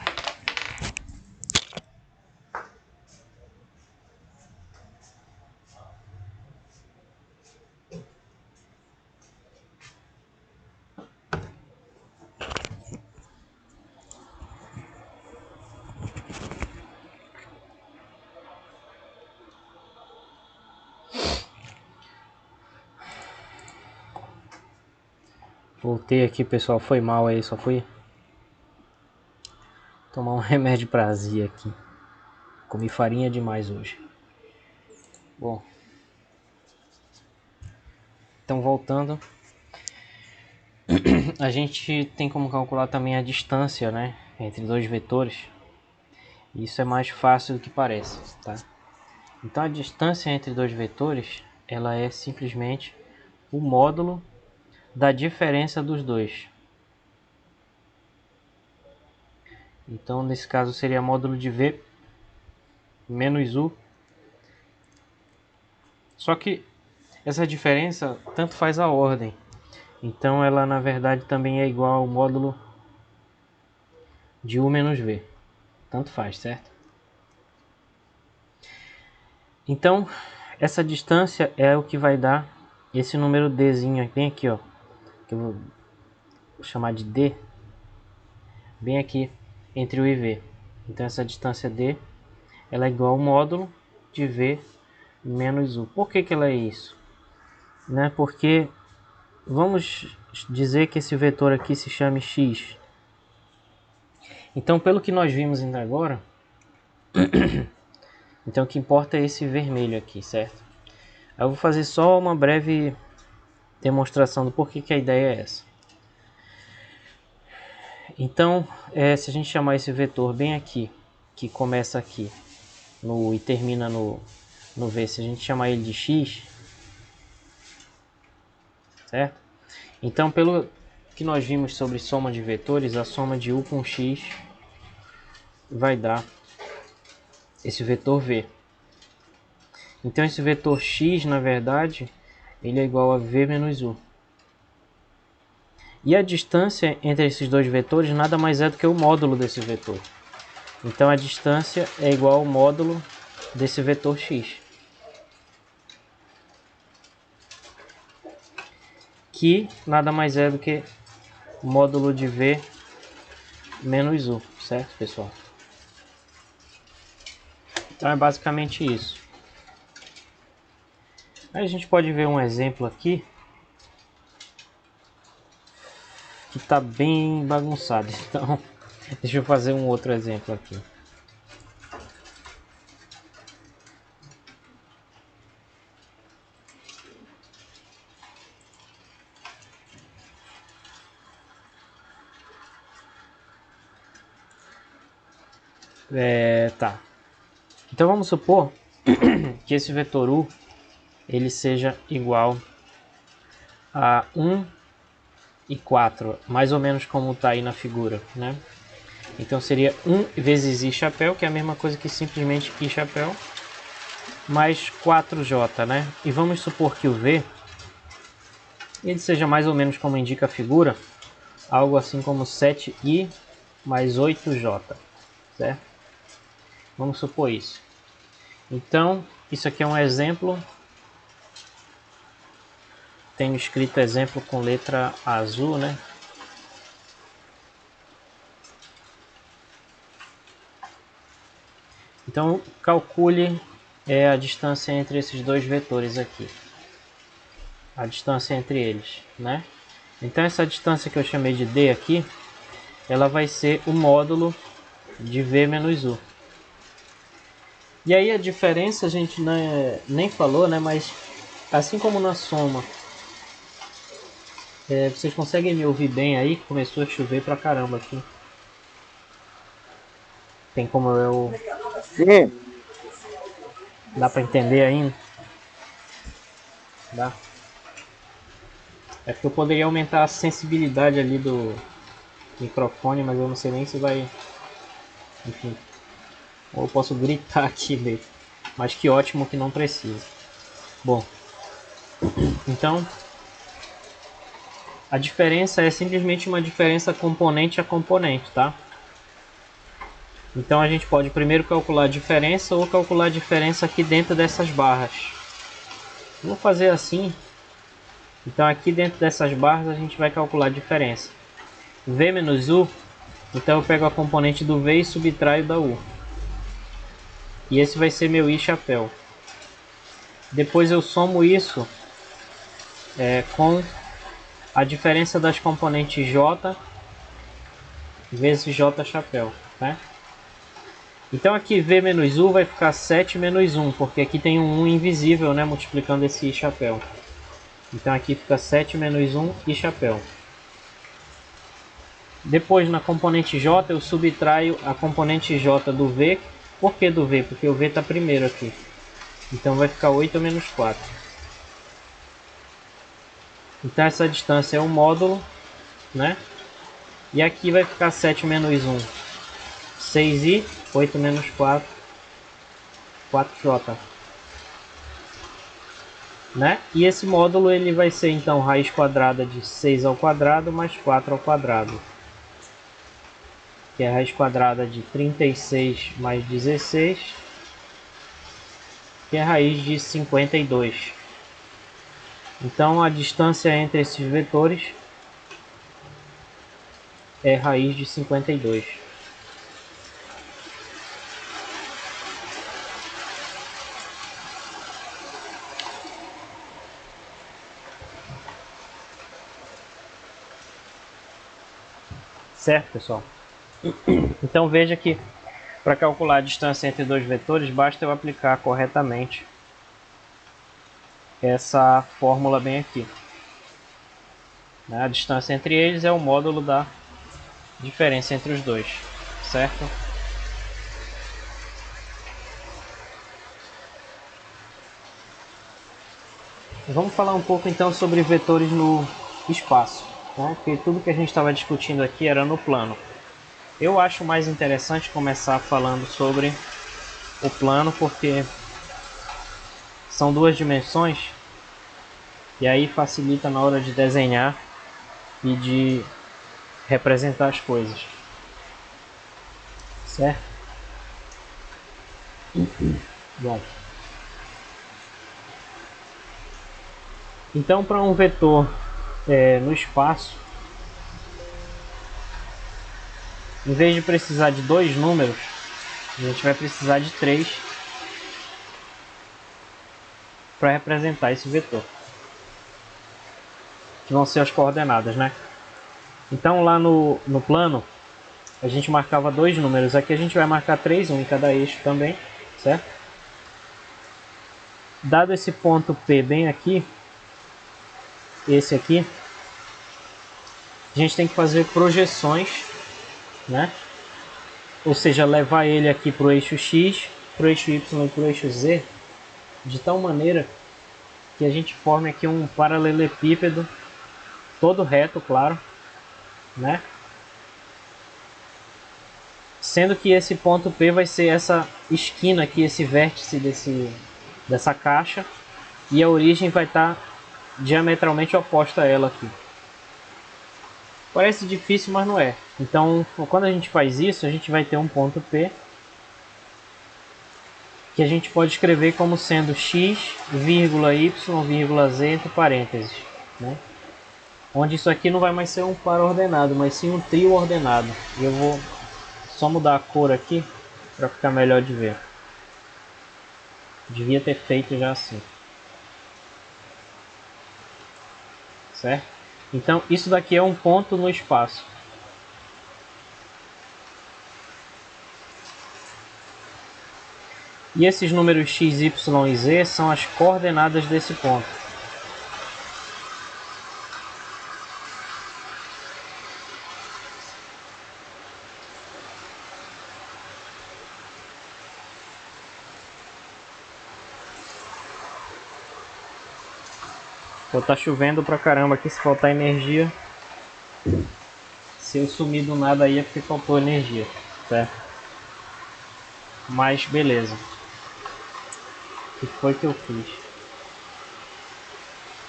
Voltei aqui, pessoal, foi mal aí, só fui tomar um remédio pra azia aqui. Comi farinha demais hoje. Bom, então voltando, a gente tem como calcular também a distância, né, entre dois vetores. Isso é mais fácil do que parece, tá? Então a distância entre dois vetores, ela é simplesmente o módulo da diferença dos dois. Então nesse caso seria módulo de V menos U. Só que essa diferença tanto faz a ordem. Então ela na verdade também é igual ao módulo de U menos V. Tanto faz, certo? Então essa distância é o que vai dar esse número Dzinho bem aqui, ó, que eu vou chamar de D, bem aqui entre U e V. Então essa distância D, ela é igual ao módulo de V menos U. Por que ela é isso? Né? Porque vamos dizer que esse vetor aqui se chame X. Então pelo que nós vimos ainda agora, então o que importa é esse vermelho aqui, certo? Eu vou fazer só uma breve demonstração do porquê que a ideia é essa. Então, se a gente chamar esse vetor bem aqui, que começa aqui no e termina no V, se a gente chamar ele de X, certo? Então, pelo que nós vimos sobre soma de vetores, a soma de U com X vai dar esse vetor V. Então, esse vetor X, na verdade, ele é igual a V menos U. E a distância entre esses dois vetores nada mais é do que o módulo desse vetor. Então a distância é igual ao módulo desse vetor x, que nada mais é do que o módulo de V menos U, certo, pessoal? Então é basicamente isso. Aí a gente pode ver um exemplo aqui que está bem bagunçado. Então deixa eu fazer um outro exemplo aqui. Tá. Então vamos supor que esse vetor U ele seja igual a 1 e 4, mais ou menos como está aí na figura, né? Então seria 1 vezes I chapéu, que é a mesma coisa que simplesmente I chapéu, mais 4J, né? E vamos supor que o V ele seja mais ou menos como indica a figura, algo assim como 7I mais 8J, certo? Vamos supor isso. Então, isso aqui é um exemplo. Tenho escrito exemplo com letra azul, né? Então, calcule a distância entre esses dois vetores aqui. A distância entre eles, né? Então, essa distância que eu chamei de D aqui, ela vai ser o módulo de V menos U. E aí a diferença a gente nem falou, né? Mas assim como na soma, vocês conseguem me ouvir bem aí? Começou a chover pra caramba aqui. Tem como eu... Sim. Dá pra entender ainda? Dá. É porque eu poderia aumentar a sensibilidade ali do microfone, mas eu não sei nem se vai... Enfim. Ou eu posso gritar aqui mesmo. Mas que ótimo que não precisa. Bom. Então... A diferença é simplesmente uma diferença componente a componente, tá? Então a gente pode primeiro calcular a diferença ou calcular a diferença aqui dentro dessas barras. Vou fazer assim. Então aqui dentro dessas barras a gente vai calcular a diferença. V menos U, então eu pego a componente do V e subtraio da U. E esse vai ser meu I chapéu. Depois eu somo isso com a diferença das componentes J vezes J chapéu, né? Então aqui V menos U vai ficar 7 menos 1, porque aqui tem um 1 invisível, né, multiplicando esse I chapéu. Então aqui fica 7 menos 1 I chapéu. Depois na componente J eu subtraio a componente J do V. Por que do V? Porque o V está primeiro aqui. Então vai ficar 8 menos 4. Então essa distância é o módulo, né? E aqui vai ficar 7 menos 1, 6i, 8 menos 4, 4j. Né? E esse módulo ele vai ser então raiz quadrada de 6 ao quadrado mais 4 ao quadrado. Que é a raiz quadrada de 36 mais 16, que é a raiz de 52. Então a distância entre esses vetores é raiz de 52. Certo, pessoal? Então veja que para calcular a distância entre dois vetores, basta eu aplicar corretamente essa fórmula bem aqui. A distância entre eles é o módulo da diferença entre os dois, certo? Vamos falar um pouco então sobre vetores no espaço, né? Porque tudo que a gente estava discutindo aqui era no plano. Eu acho mais interessante começar falando sobre o plano, porque são duas dimensões e aí facilita na hora de desenhar e de representar as coisas, certo? Bom, então para um vetor no espaço, em vez de precisar de dois números, a gente vai precisar de 3 para representar esse vetor, que vão ser as coordenadas, né? Então lá no plano a gente marcava dois números, aqui a gente vai marcar 3, um em cada eixo também, certo? Dado esse ponto P bem aqui, esse aqui, a gente tem que fazer projeções, né? Ou seja, levar ele aqui para o eixo X, para o eixo Y e para o eixo Z, de tal maneira que a gente forme aqui um paralelepípedo, todo reto, claro, né? Sendo que esse ponto P vai ser essa esquina aqui, esse vértice dessa caixa, e a origem vai estar diametralmente oposta a ela aqui. Parece difícil, mas não é. Então, quando a gente faz isso, a gente vai ter um ponto P que a gente pode escrever como sendo x, vírgula y, vírgula z entre parênteses, né? Onde isso aqui não vai mais ser um par ordenado, mas sim um trio ordenado. E eu vou só mudar a cor aqui para ficar melhor de ver. Devia ter feito já assim, certo? Então isso daqui é um ponto no espaço. E esses números x, y e z são as coordenadas desse ponto. Então tá chovendo pra caramba aqui, se faltar energia. Se eu sumir do nada aí é porque faltou energia, certo? Mas beleza. O que foi que eu fiz?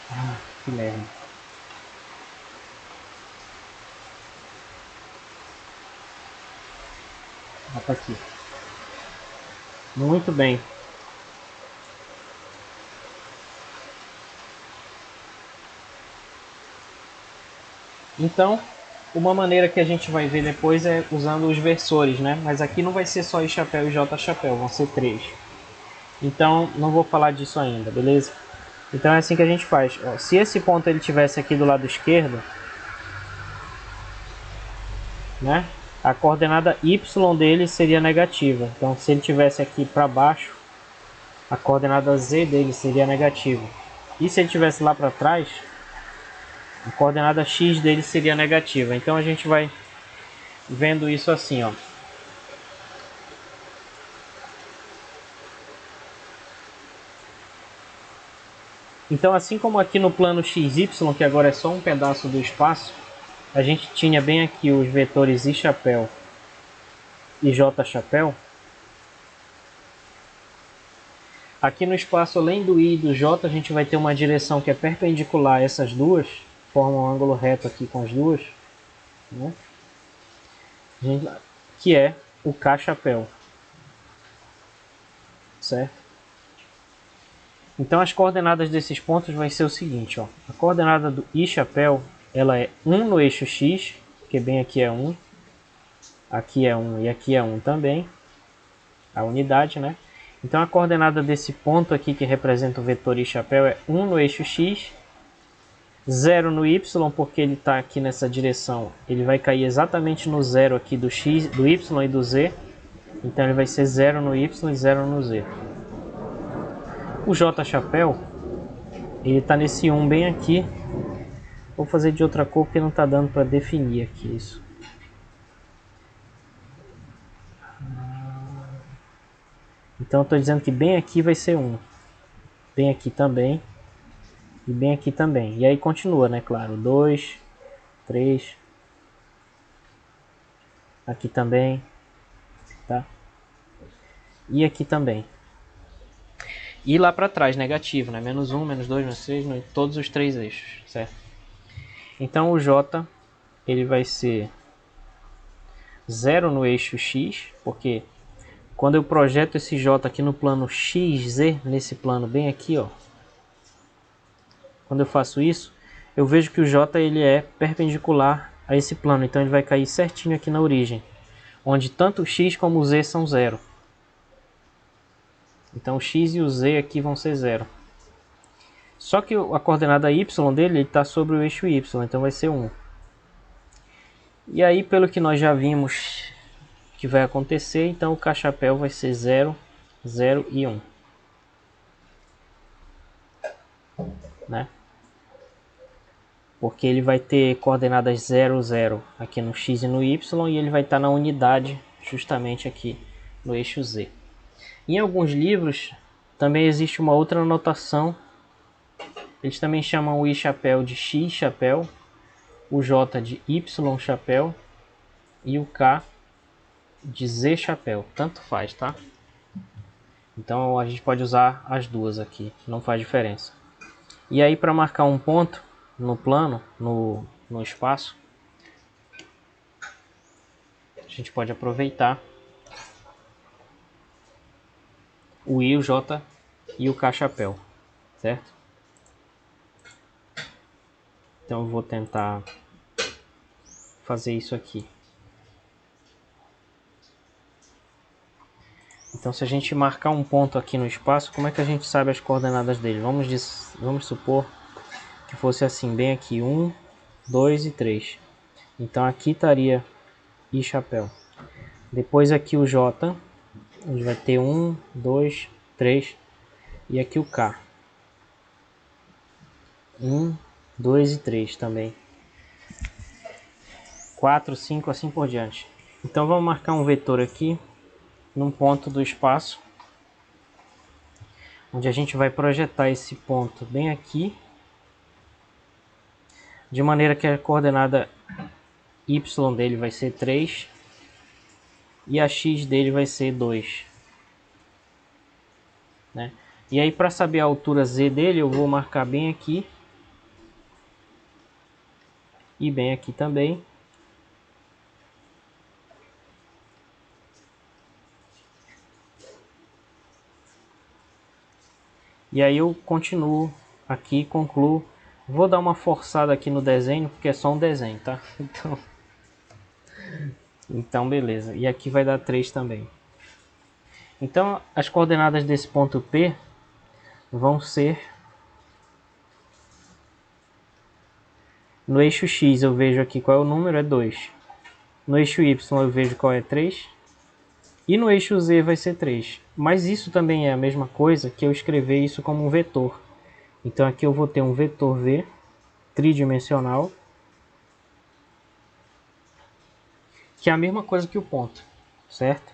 Ah, que merda. Ah, tá aqui. Muito bem. Então, uma maneira que a gente vai ver depois é usando os versores, né? Mas aqui não vai ser só I chapéu e J chapéu, vão ser 3. Então, não vou falar disso ainda, beleza? Então é assim que a gente faz. Ó, se esse ponto ele tivesse aqui do lado esquerdo, né, a coordenada y dele seria negativa. Então se ele tivesse aqui para baixo, a coordenada z dele seria negativa. E se ele tivesse lá para trás, a coordenada x dele seria negativa. Então a gente vai vendo isso assim, ó. Então assim como aqui no plano XY, que agora é só um pedaço do espaço, a gente tinha bem aqui os vetores I chapéu e J chapéu. Aqui no espaço, além do I e do J, a gente vai ter uma direção que é perpendicular a essas duas, forma um ângulo reto aqui com as duas, né? Que é o K chapéu, certo? Então as coordenadas desses pontos vai ser o seguinte, ó. A coordenada do I chapéu, ela é 1 no eixo X, que bem aqui é 1, aqui é 1 e aqui é 1 também, a unidade, né? Então a coordenada desse ponto aqui que representa o vetor I chapéu é 1 no eixo X, 0 no Y, porque ele está aqui nessa direção, ele vai cair exatamente no zero aqui do X, do Y e do Z, então ele vai ser 0 no Y e 0 no Z. O J chapéu, ele está nesse 1 bem aqui. Vou fazer de outra cor porque não está dando para definir aqui isso. Então eu estou dizendo que bem aqui vai ser 1. Bem aqui também. E bem aqui também. E aí continua, né? Claro. 2, 3. Aqui também. Tá? E aqui também. E lá para trás, negativo, né? Menos 1, menos 2, menos 3, em todos os três eixos, certo? Então o J, ele vai ser 0 no eixo X, porque quando eu projeto esse J aqui no plano XZ, nesse plano bem aqui, ó. Quando eu faço isso, eu vejo que o J ele é perpendicular a esse plano, então ele vai cair certinho aqui na origem, onde tanto o X como o Z são 0. Então o X e o Z aqui vão ser 0. Só que a coordenada Y dele está sobre o eixo Y, então vai ser 1. E aí, pelo que nós já vimos que vai acontecer, então o K chapéu vai ser 0, 0 e 1. Né? Porque ele vai ter coordenadas 0, 0 aqui no X e no Y, e ele vai estar na unidade justamente aqui no eixo Z. Em alguns livros também existe uma outra notação. Eles também chamam o I chapéu de X chapéu, o J de Y chapéu e o K de Z chapéu. Tanto faz, tá? Então a gente pode usar as duas aqui, não faz diferença. E aí para marcar um ponto no plano, no espaço, a gente pode aproveitar o I, o J e o K chapéu, certo? Então eu vou tentar fazer isso aqui. Então se a gente marcar um ponto aqui no espaço, como é que a gente sabe as coordenadas dele? Vamos supor que fosse assim, bem aqui, 1, 2 e 3. Então aqui estaria I chapéu. Depois aqui o J, a gente vai ter 1, 2, 3 e aqui o K. 1, 2 e 3 também. 4, 5, assim por diante. Então vamos marcar um vetor aqui, num ponto do espaço, onde a gente vai projetar esse ponto bem aqui, de maneira que a coordenada Y dele vai ser 3 e a X dele vai ser 2. Né? E aí para saber a altura Z dele, eu vou marcar bem aqui e bem aqui também. E aí eu continuo aqui, concluo. Vou dar uma forçada aqui no desenho, porque é só um desenho, tá? Então beleza. E aqui vai dar 3 também. Então as coordenadas desse ponto P vão ser No eixo X eu vejo aqui qual é o número, é 2. No eixo Y eu vejo qual é 3. E no eixo Z vai ser 3. Mas isso também é a mesma coisa que eu escrever isso como um vetor. Então aqui eu vou ter um vetor V tridimensional, que é a mesma coisa que o ponto, certo?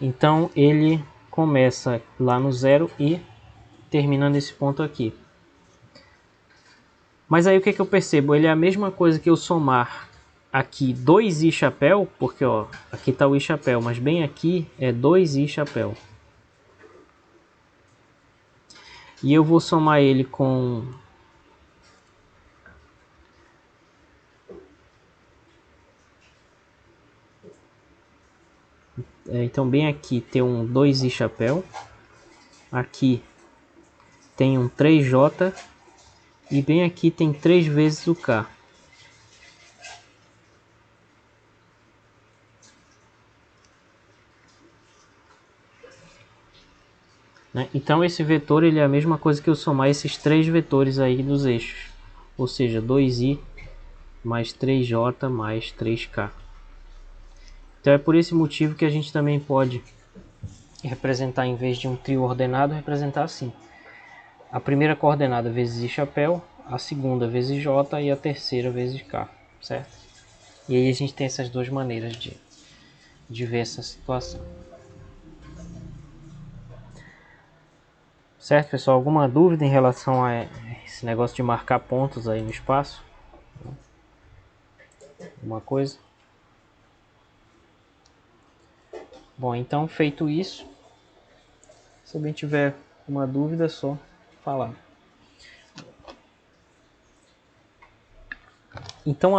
Então ele começa lá no 0 e termina nesse ponto aqui. Mas aí o que eu percebo? Ele é a mesma coisa que eu somar aqui 2i chapéu, porque ó, aqui está o i chapéu, mas bem aqui é 2i chapéu. E eu vou somar ele com então bem aqui tem um 2i chapéu, aqui tem um 3j e bem aqui tem 3 vezes o k. Né? Então esse vetor ele é a mesma coisa que eu somar esses 3 vetores aí dos eixos, ou seja, 2i mais 3j mais 3k. Então é por esse motivo que a gente também pode representar, em vez de um trio ordenado, representar assim: a primeira coordenada vezes i chapéu, a segunda vezes j e a terceira vezes k, certo? E aí a gente tem essas duas maneiras de ver essa situação. Certo, pessoal? Alguma dúvida em relação a esse negócio de marcar pontos aí no espaço? Alguma coisa? Bom, então feito isso, se alguém tiver uma dúvida, é só falar. Então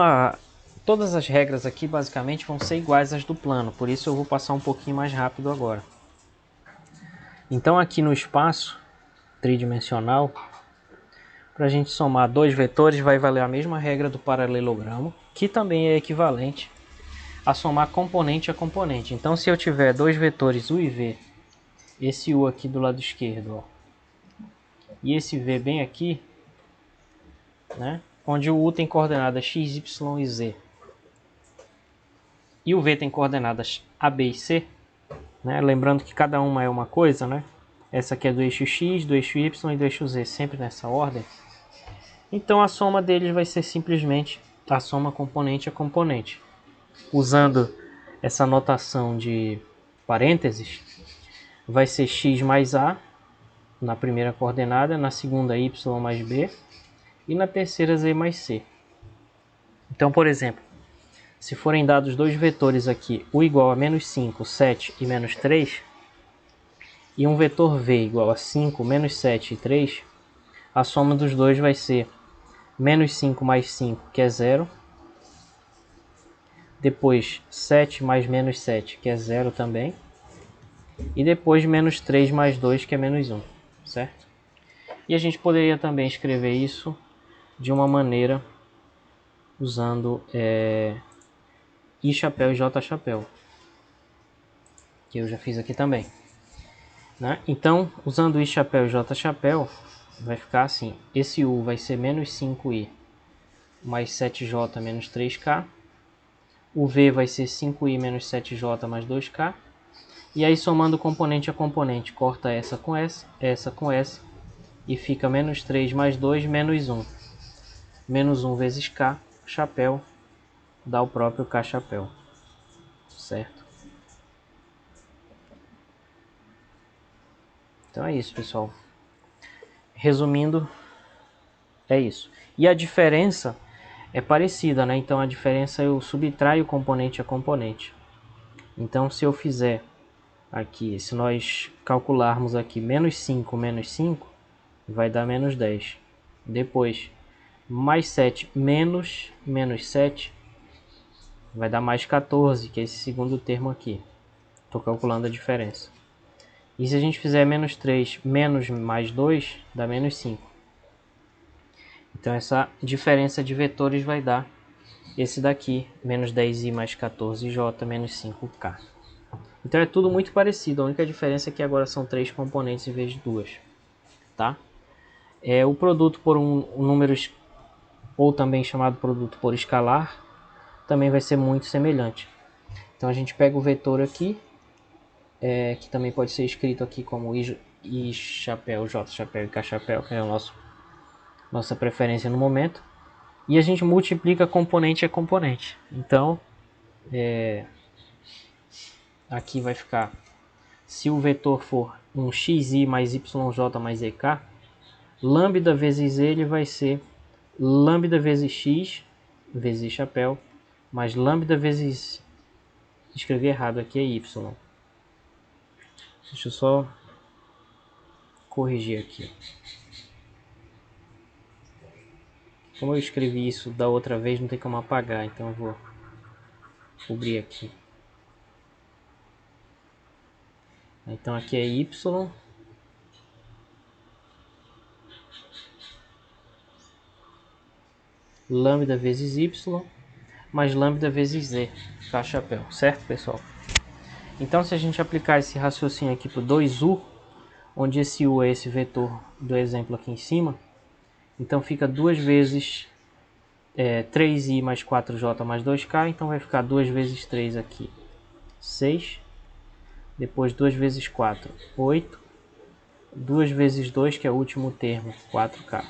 todas as regras aqui basicamente vão ser iguais às do plano, por isso eu vou passar um pouquinho mais rápido agora. Então aqui no espaço tridimensional, para a gente somar dois vetores vai valer a mesma regra do paralelogramo, que também é equivalente a somar componente a componente. Então se eu tiver dois vetores u e v, esse u aqui do lado esquerdo, ó, e esse v bem aqui, né, onde o u tem coordenadas x, y e z, e o v tem coordenadas a, b e c, né, lembrando que cada uma é uma coisa, né? Essa aqui é do eixo x, do eixo y e do eixo z, sempre nessa ordem. Então a soma deles vai ser simplesmente a soma componente a componente. Usando essa notação de parênteses, vai ser x mais a na primeira coordenada, na segunda y mais b e na terceira z mais c. Então, por exemplo, se forem dados dois vetores aqui, u igual a menos 5, 7 e menos 3, e um vetor v igual a 5, menos 7 e 3, a soma dos dois vai ser menos 5 mais 5, que é 0, depois 7 mais menos 7, que é 0 também, e depois menos 3 mais 2, que é menos 1, certo? E a gente poderia também escrever isso de uma maneira usando I chapéu e J chapéu, que eu já fiz aqui também. Né? Então, usando I chapéu e J chapéu, vai ficar assim: esse U vai ser menos 5I mais 7J menos 3K, o V vai ser 5I menos 7J mais 2K, e aí somando componente a componente, corta essa com essa, e fica menos 3 mais 2 menos 1. Menos 1 vezes K, chapéu, dá o próprio K chapéu, certo? Então é isso, pessoal. Resumindo, é isso. E a diferença é parecida, né? Então a diferença eu subtraio componente a componente. Então se eu fizer aqui, se nós calcularmos aqui menos 5 menos 5, vai dar menos 10. Depois, mais 7 menos 7, vai dar mais 14, que é esse segundo termo aqui. Estou calculando a diferença. E se a gente fizer menos 3 menos mais 2, dá menos 5. Então essa diferença de vetores vai dar esse daqui, menos 10i mais 14j menos 5k. Então é tudo muito parecido, a única diferença é que agora são 3 componentes em vez de 2. Tá? O produto por números ou também chamado produto por escalar, também vai ser muito semelhante. Então a gente pega o vetor aqui, que também pode ser escrito aqui como I chapéu, J chapéu e K chapéu, que é a nossa preferência no momento. E a gente multiplica componente a componente. Então, aqui vai ficar, se o vetor for um xi mais yj mais ek, lambda vezes ele vai ser lambda vezes x vezes chapéu, mais lambda vezes, escrevi errado aqui, é y. Deixa eu só corrigir aqui. Como eu escrevi isso da outra vez, não tem como apagar, então eu vou cobrir aqui. Então aqui é y lambda vezes y mais lambda vezes z, K chapéu, certo, pessoal? Então, se a gente aplicar esse raciocínio aqui para o 2u, onde esse u é esse vetor do exemplo aqui em cima, então fica 2 vezes 3i mais 4j mais 2k, então vai ficar 2 vezes 3 aqui, 6, depois 2 vezes 4, 8, 2 vezes 2, que é o último termo, 4k.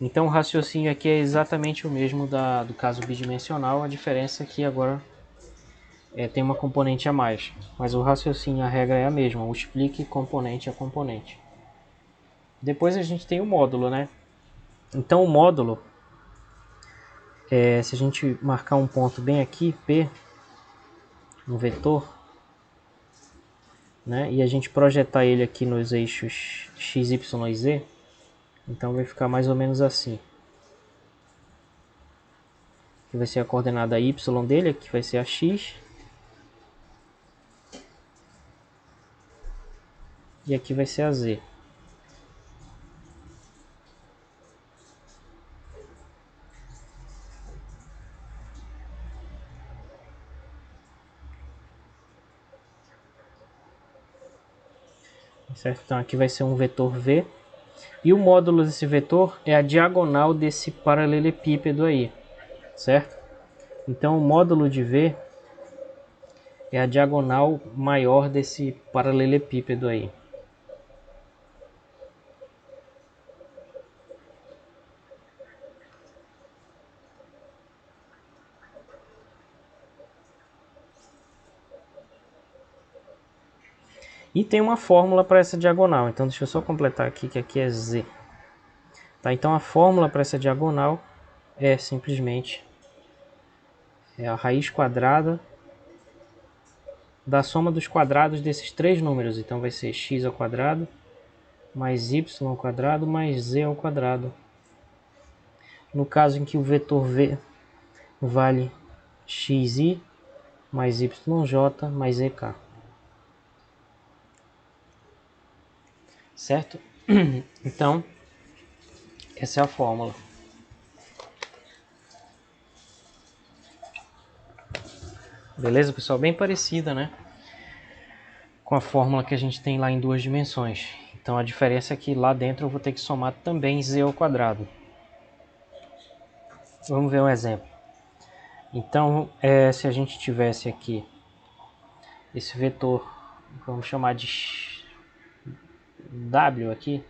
Então o raciocínio aqui é exatamente o mesmo do caso bidimensional, a diferença é que agora tem uma componente a mais, mas o raciocínio, a regra é a mesma, multiplique componente a componente. Depois a gente tem o módulo, né? Então o módulo, se a gente marcar um ponto bem aqui, P, um vetor, né? E a gente projetar ele aqui nos eixos x, y e z, então vai ficar mais ou menos assim. Aqui vai ser a coordenada y dele, aqui vai ser a x. E aqui vai ser a z. Certo? Então aqui vai ser um vetor v. E o módulo desse vetor é a diagonal desse paralelepípedo aí. Certo? Então o módulo de v é a diagonal maior desse paralelepípedo aí. E tem uma fórmula para essa diagonal. Então deixa eu só completar aqui, que aqui é z. Tá? Então a fórmula para essa diagonal é simplesmente a raiz quadrada da soma dos quadrados desses três números. Então vai ser x ao quadrado mais y ao quadrado mais z ao quadrado. No caso em que o vetor v vale xi mais yj mais ek. Certo? Então, essa é a fórmula. Beleza, pessoal? Bem parecida, né? Com a fórmula que a gente tem lá em duas dimensões. Então, a diferença é que lá dentro eu vou ter que somar também z ao quadrado. Vamos ver um exemplo. Então, se a gente tivesse aqui esse vetor, vamos chamar de W aqui.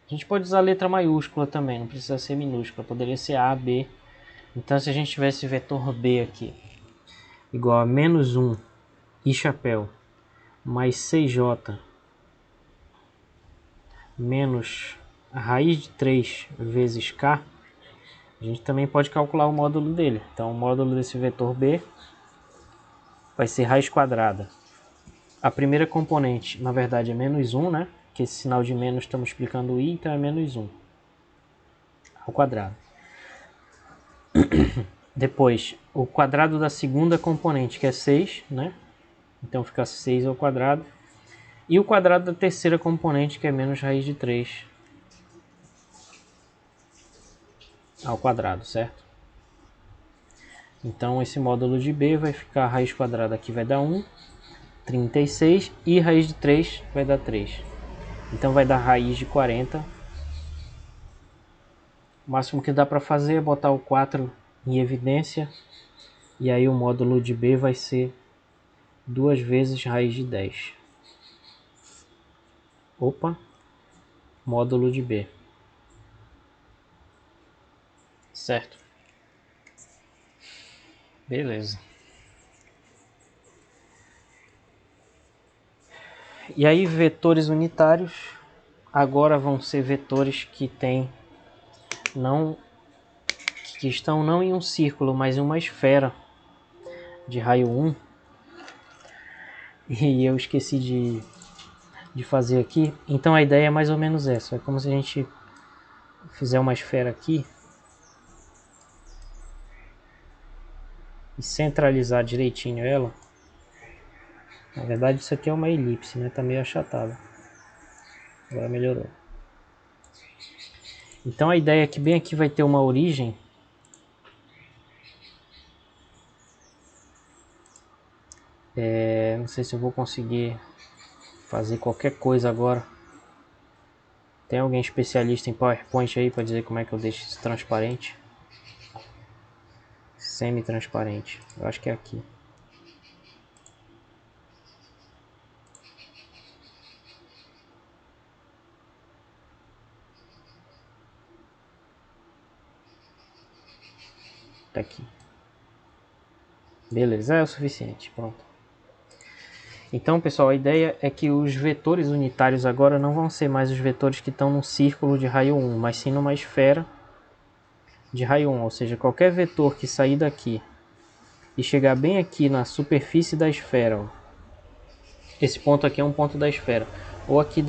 A gente pode usar letra maiúscula também, não precisa ser minúscula, poderia ser A, B. Então se a gente tivesse vetor B aqui, igual a menos 1 i chapéu mais 6j menos a raiz de 3 vezes k, a gente também pode calcular o módulo dele. Então o módulo desse vetor B vai ser raiz quadrada. A primeira componente, na verdade, é menos 1, né? Que esse sinal de menos está multiplicando o i, então é menos 1 ao quadrado. Depois, o quadrado da segunda componente, que é 6, né? Então fica 6 ao quadrado. E o quadrado da terceira componente, que é menos raiz de 3 ao quadrado, certo? Então esse módulo de B vai ficar, a raiz quadrada aqui vai dar 1, 36, e raiz de 3 vai dar 3. Então vai dar raiz de 40 O máximo que dá para fazer é botar o 4 em evidência, e aí o módulo de B vai ser 2 vezes raiz de 10. Opa, módulo de B. Certo. Beleza. E aí vetores unitários agora vão ser vetores que estão não em um círculo, mas em uma esfera de raio 1. E eu esqueci de fazer aqui. Então a ideia é mais ou menos essa. É como se a gente fizer uma esfera aqui e centralizar direitinho ela. Na verdade isso aqui é uma elipse, né? Tá meio achatado. Agora melhorou. Então a ideia é que bem aqui vai ter uma origem. Não sei se eu vou conseguir fazer qualquer coisa agora. Tem alguém especialista em PowerPoint aí para dizer como é que eu deixo isso transparente? Semi-transparente. Eu acho que é aqui. Tá aqui. Beleza, é o suficiente. Pronto. Então, pessoal, a ideia é que os vetores unitários agora não vão ser mais os vetores que estão num círculo de raio 1, mas sim numa esfera de raio 1. Ou seja, qualquer vetor que sair daqui e chegar bem aqui na superfície da esfera, ó, esse ponto aqui é um ponto da esfera, ou aqui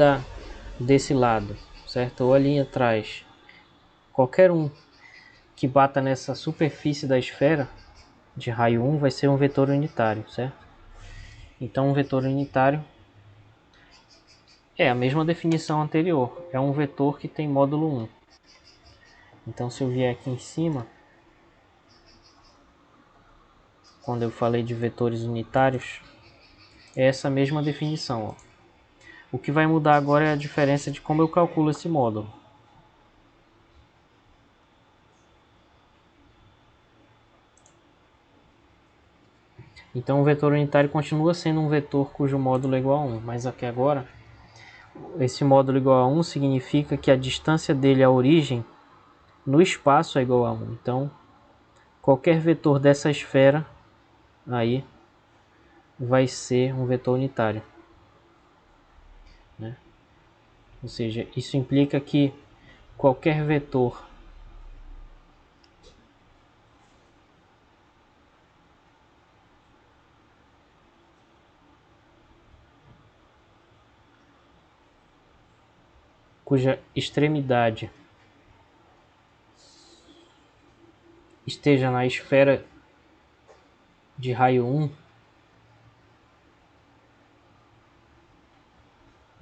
desse lado, certo? Ou ali atrás. Qualquer um que bata nessa superfície da esfera de raio 1 vai ser um vetor unitário, certo? Então um vetor unitário é a mesma definição anterior, é um vetor que tem módulo 1. Então se eu vier aqui em cima, quando eu falei de vetores unitários, é essa mesma definição. Ó. O que vai mudar agora é a diferença de como eu calculo esse módulo. Então o vetor unitário continua sendo um vetor cujo módulo é igual a 1, mas aqui agora, esse módulo igual a 1 significa que a distância dele à origem no espaço é igual a 1. Então, qualquer vetor dessa esfera aí vai ser um vetor unitário. Né? Ou seja, isso implica que qualquer vetor cuja extremidade esteja na esfera de raio 1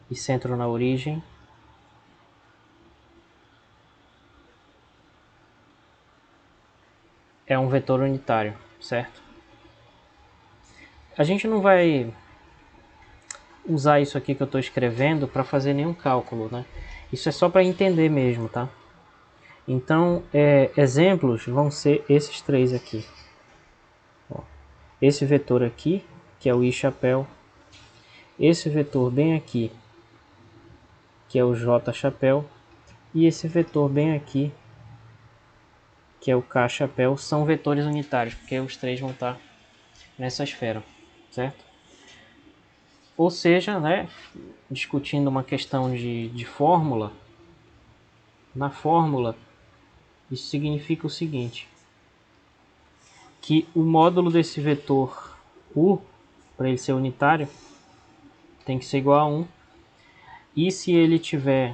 e centro na origem, é um vetor unitário, certo? A gente não vai usar isso aqui que eu estou escrevendo para fazer nenhum cálculo, né? Isso é só para entender mesmo, tá? Então, exemplos vão ser esses três aqui. Ó, esse vetor aqui, que é o I chapéu. Esse vetor bem aqui, que é o J chapéu. E esse vetor bem aqui, que é o K chapéu, são vetores unitários, porque os três vão estar nessa esfera, certo? Ou seja, né, discutindo uma questão de fórmula, na fórmula isso significa o seguinte, que o módulo desse vetor U, para ele ser unitário, tem que ser igual a 1, e se ele tiver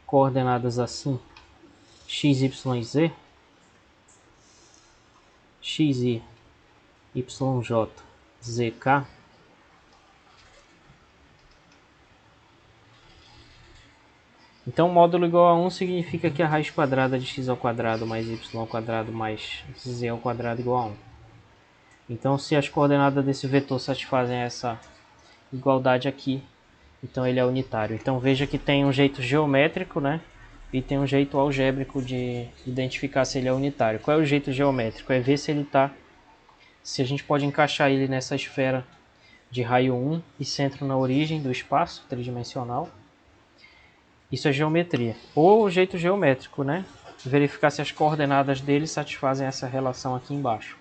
coordenadas assim, x, y, z, x, y, j, z, k, então módulo igual a 1 significa que a raiz quadrada de x ao quadrado mais y ao quadrado mais z ao quadrado igual a 1. Então se as coordenadas desse vetor satisfazem essa igualdade aqui, então ele é unitário. Então veja que tem um jeito geométrico, né, e tem um jeito algébrico de identificar se ele é unitário. Qual é o jeito geométrico? É ver se ele tá, se a gente pode encaixar ele nessa esfera de raio 1 e centro na origem do espaço tridimensional. Isso é geometria. Ou o jeito geométrico, né? Verificar se as coordenadas dele satisfazem essa relação aqui embaixo.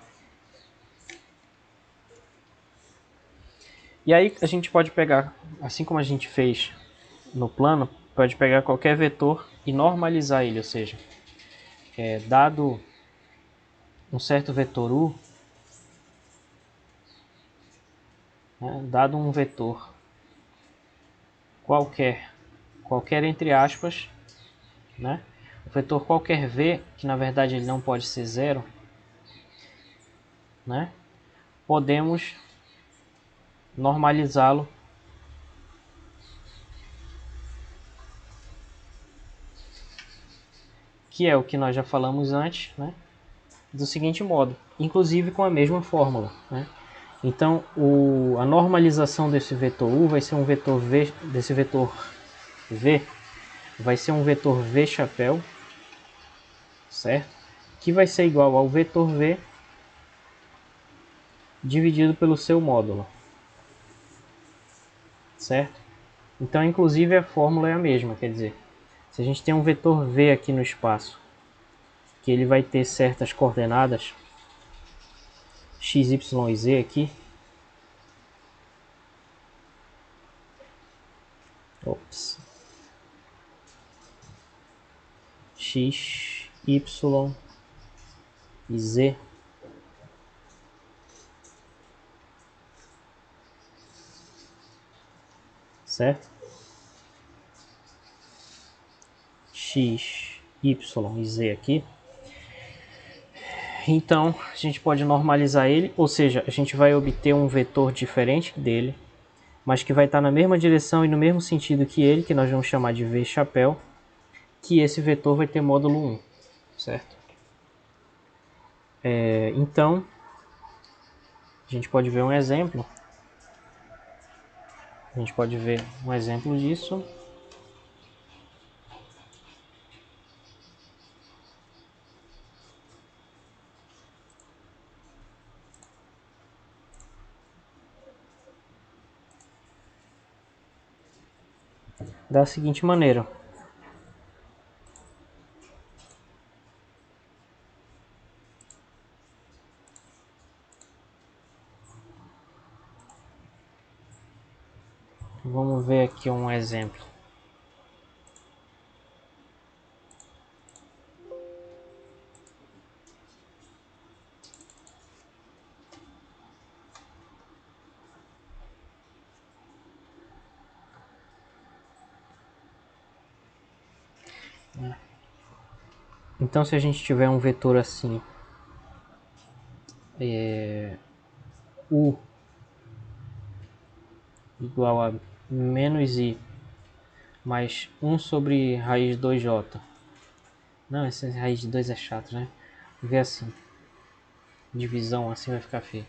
E aí a gente pode pegar, assim como a gente fez no plano, pode pegar qualquer vetor e normalizar ele, ou seja, dado um certo vetor u, né, dado um vetor qualquer entre aspas, né, o vetor qualquer v, que na verdade ele não pode ser zero, né, podemos normalizá-lo que é o que nós já falamos antes, né, do seguinte modo, inclusive com a mesma fórmula, né? Então, a normalização desse vetor u vai ser um vetor v, desse vetor v, vai ser um vetor v chapéu, certo? Que vai ser igual ao vetor v dividido pelo seu módulo, certo? Então, inclusive, a fórmula é a mesma, quer dizer, se a gente tem um vetor v aqui no espaço, que ele vai ter certas coordenadas, x, y e z aqui, x, y e z, certo? X, y e z aqui. Então, a gente pode normalizar ele, ou seja, a gente vai obter um vetor diferente dele, mas que vai estar na mesma direção e no mesmo sentido que ele, que nós vamos chamar de v chapéu, que esse vetor vai ter módulo 1, certo? Então, a gente pode ver um exemplo. A gente pode ver um exemplo disso. Da seguinte maneira. Vamos ver aqui um exemplo. Então, se a gente tiver um vetor assim, u igual a menos i mais 1 sobre raiz de 2j. Não, essa raiz de 2 é chato, né? Vou ver assim. Divisão assim vai ficar feio.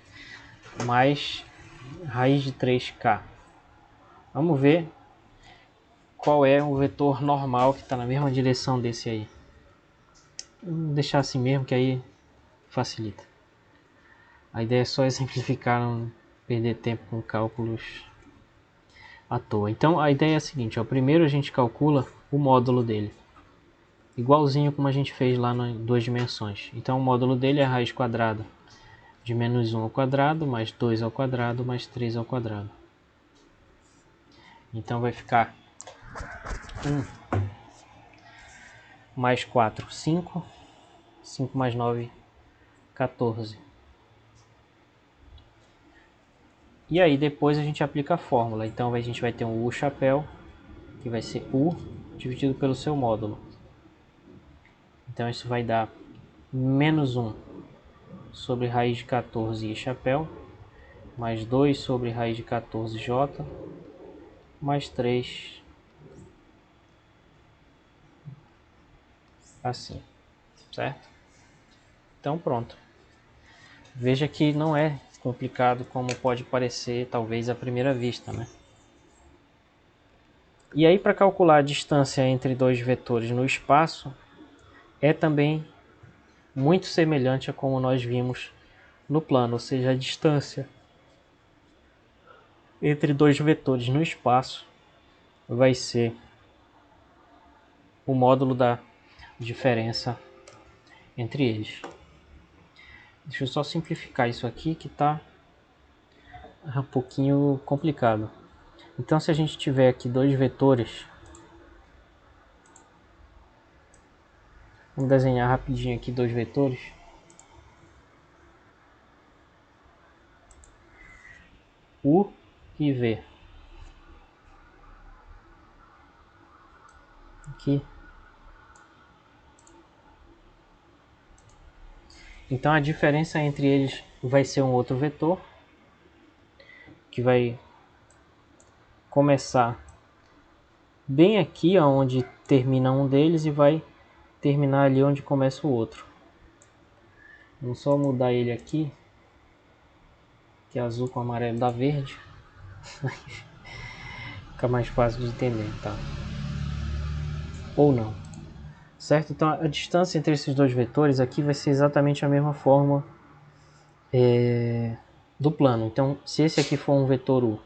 Mais raiz de 3k. Vamos ver qual é o vetor normal que está na mesma direção desse aí. Vou deixar assim mesmo, que aí facilita. A ideia é só exemplificar, não perder tempo com cálculos à toa. Então a ideia é a seguinte, ó, primeiro a gente calcula o módulo dele, igualzinho como a gente fez lá em 2 dimensões. Então o módulo dele é a raiz quadrada de menos 1 ao quadrado, mais 2 ao quadrado, mais 3 ao quadrado. Então vai ficar 1 mais 4, 5. 5 mais 9, 14. E aí depois a gente aplica a fórmula. Então a gente vai ter um u chapéu, que vai ser u dividido pelo seu módulo. Então isso vai dar menos 1 sobre raiz de 14 i chapéu, mais 2 sobre raiz de 14j, mais 3, assim, certo? Então pronto. Veja que não é complicado como pode parecer, talvez à primeira vista, né? E aí, para calcular a distância entre dois vetores no espaço, é também muito semelhante a como nós vimos no plano, ou seja, a distância entre dois vetores no espaço vai ser o módulo da diferença entre eles. Deixa eu só simplificar isso aqui que está um pouquinho complicado. Então, se a gente tiver aqui dois vetores, vamos desenhar rapidinho aqui dois vetores. U e V. Aqui. Então a diferença entre eles vai ser um outro vetor que vai começar bem aqui onde termina um deles e vai terminar ali onde começa o outro. Vamos só mudar ele aqui, que é azul com amarelo dá verde. Fica mais fácil de entender, tá? Ou não. Certo? Então a distância entre esses dois vetores aqui vai ser exatamente a mesma forma do plano. Então, se esse aqui for um vetor U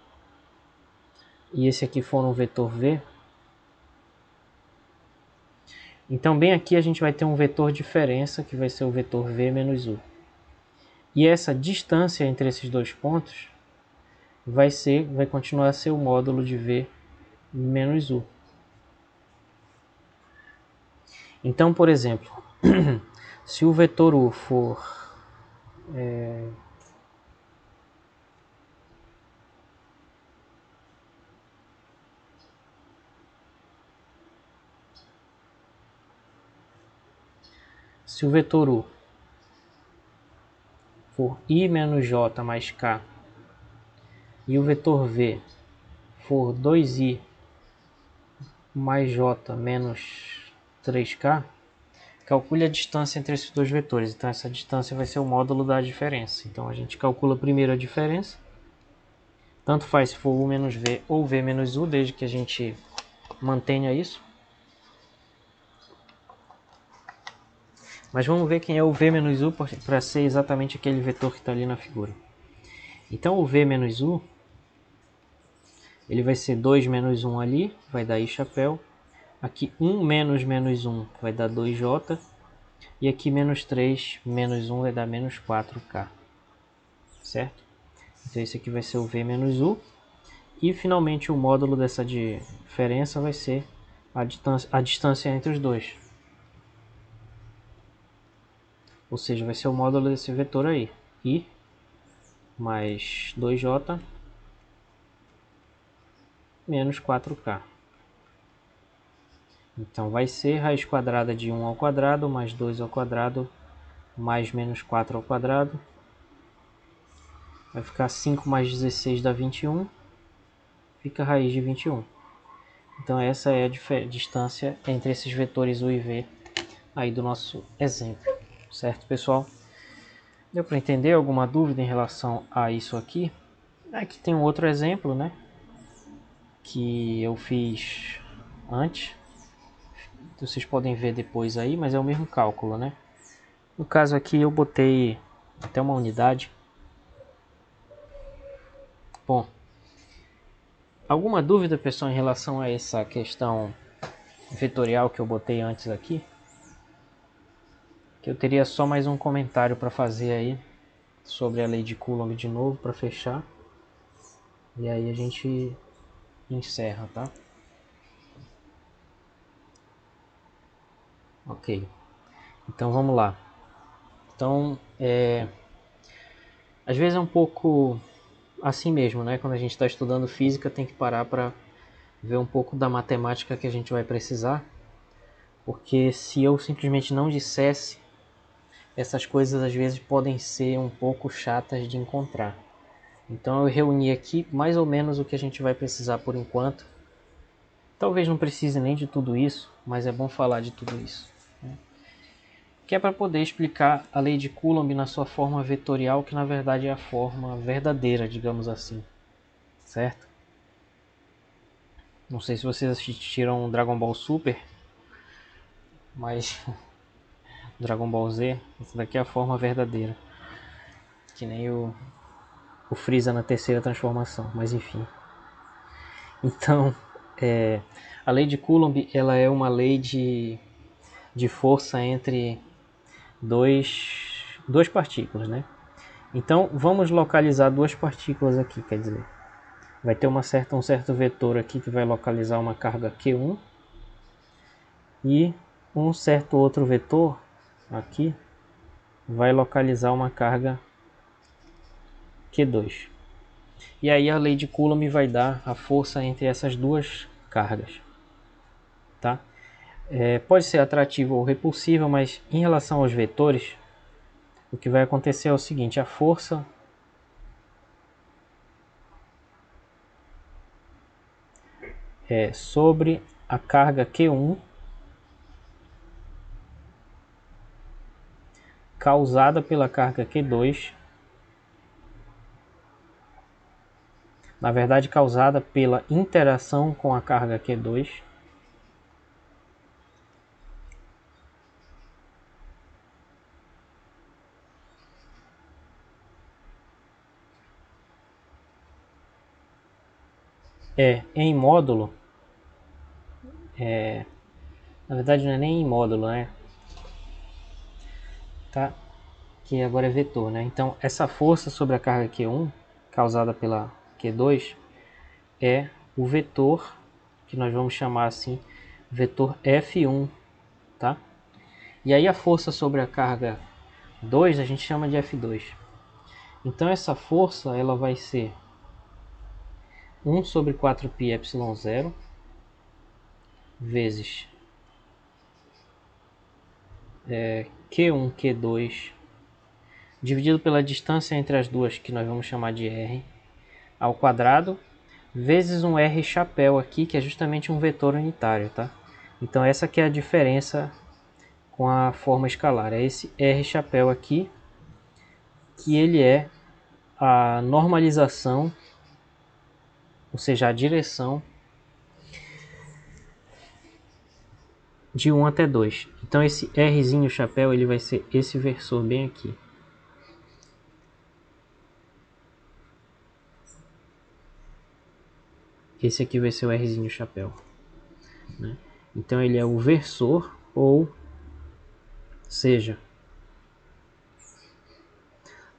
e esse aqui for um vetor V, então bem aqui a gente vai ter um vetor diferença que vai ser o vetor V menos U. E essa distância entre esses dois pontos vai continuar a ser o módulo de V menos U. Então, por exemplo, se o vetor U for se o vetor U for I menos J mais K e o vetor V for 2I mais J menos 3K, calcule a distância entre esses dois vetores. Então essa distância vai ser o módulo da diferença. Então a gente calcula primeiro a diferença. Tanto faz se for U menos V ou V menos U, desde que a gente mantenha isso. Mas vamos ver quem é o V menos U para ser exatamente aquele vetor que está ali na figura. Então o V menos U, ele vai ser 2 menos 1 ali, vai dar I chapéu. Aqui 1 menos menos 1 vai dar 2J. E aqui menos 3 menos 1 vai dar menos 4K. Certo? Então esse aqui vai ser o V menos U. E finalmente o módulo dessa diferença vai ser a distância entre os dois. Ou seja, vai ser o módulo desse vetor aí. I mais 2J menos 4K. Então vai ser raiz quadrada de 1 ao quadrado mais 2 ao quadrado mais menos 4 ao quadrado. Vai ficar 5 mais 16 dá 21. Fica a raiz de 21. Então essa é a distância entre esses vetores U e V aí do nosso exemplo. Certo, pessoal? Deu para entender alguma dúvida em relação a isso aqui? Aqui tem um outro exemplo, né? Que eu fiz antes. Vocês podem ver depois aí, mas é o mesmo cálculo, né? No caso aqui eu botei até uma unidade. Bom, alguma dúvida, pessoal, em relação a essa questão vetorial que eu botei antes aqui? Que eu teria só mais um comentário para fazer aí sobre a lei de Coulomb de novo para fechar. E aí a gente encerra, tá? Ok. Então vamos lá. Então, às vezes é um pouco assim mesmo, né? Quando a gente está estudando física, tem que parar para ver um pouco da matemática que a gente vai precisar. Porque se eu simplesmente não dissesse, essas coisas às vezes podem ser um pouco chatas de encontrar. Então eu reuni aqui mais ou menos o que a gente vai precisar por enquanto. Talvez não precise nem de tudo isso, mas é bom falar de tudo isso, né? Que é para poder explicar a lei de Coulomb na sua forma vetorial, que na verdade é a forma verdadeira, digamos assim, certo? Não sei se vocês assistiram Dragon Ball Super, mas Dragon Ball Z, essa daqui é a forma verdadeira. Que nem o Freeza na terceira transformação, mas enfim. Então, a lei de Coulomb, ela é uma lei de força entre duas partículas, né? Então, vamos localizar duas partículas aqui, quer dizer, vai ter um certo vetor aqui que vai localizar uma carga Q1 e um certo outro vetor aqui vai localizar uma carga Q2. E aí a lei de Coulomb vai dar a força entre essas duas cargas, tá? Pode ser atrativa ou repulsiva, mas em relação aos vetores, o que vai acontecer é o seguinte: a força sobre a carga Q1 causada pela carga Q2, na verdade causada pela interação com a carga Q2, em módulo, na verdade não é nem em módulo, né? Tá? Que agora é vetor, né? Então essa força sobre a carga Q1 causada pela Q2 é o vetor que nós vamos chamar assim, vetor F1, tá? E aí a força sobre a carga 2 a gente chama de F2. Então essa força ela vai ser 1 sobre 4π ε0 vezes Q1, Q2 dividido pela distância entre as duas, que nós vamos chamar de R, ao quadrado, vezes um R chapéu aqui, que é justamente um vetor unitário, tá? Então essa que é a diferença com a forma escalar, é esse R chapéu aqui, que ele é a normalização, ou seja, a direção de 1 até 2. Então esse Rzinho chapéu ele vai ser esse versor bem aqui. Esse aqui vai ser o Rzinho chapéu, né? Então ele é o versor, ou seja,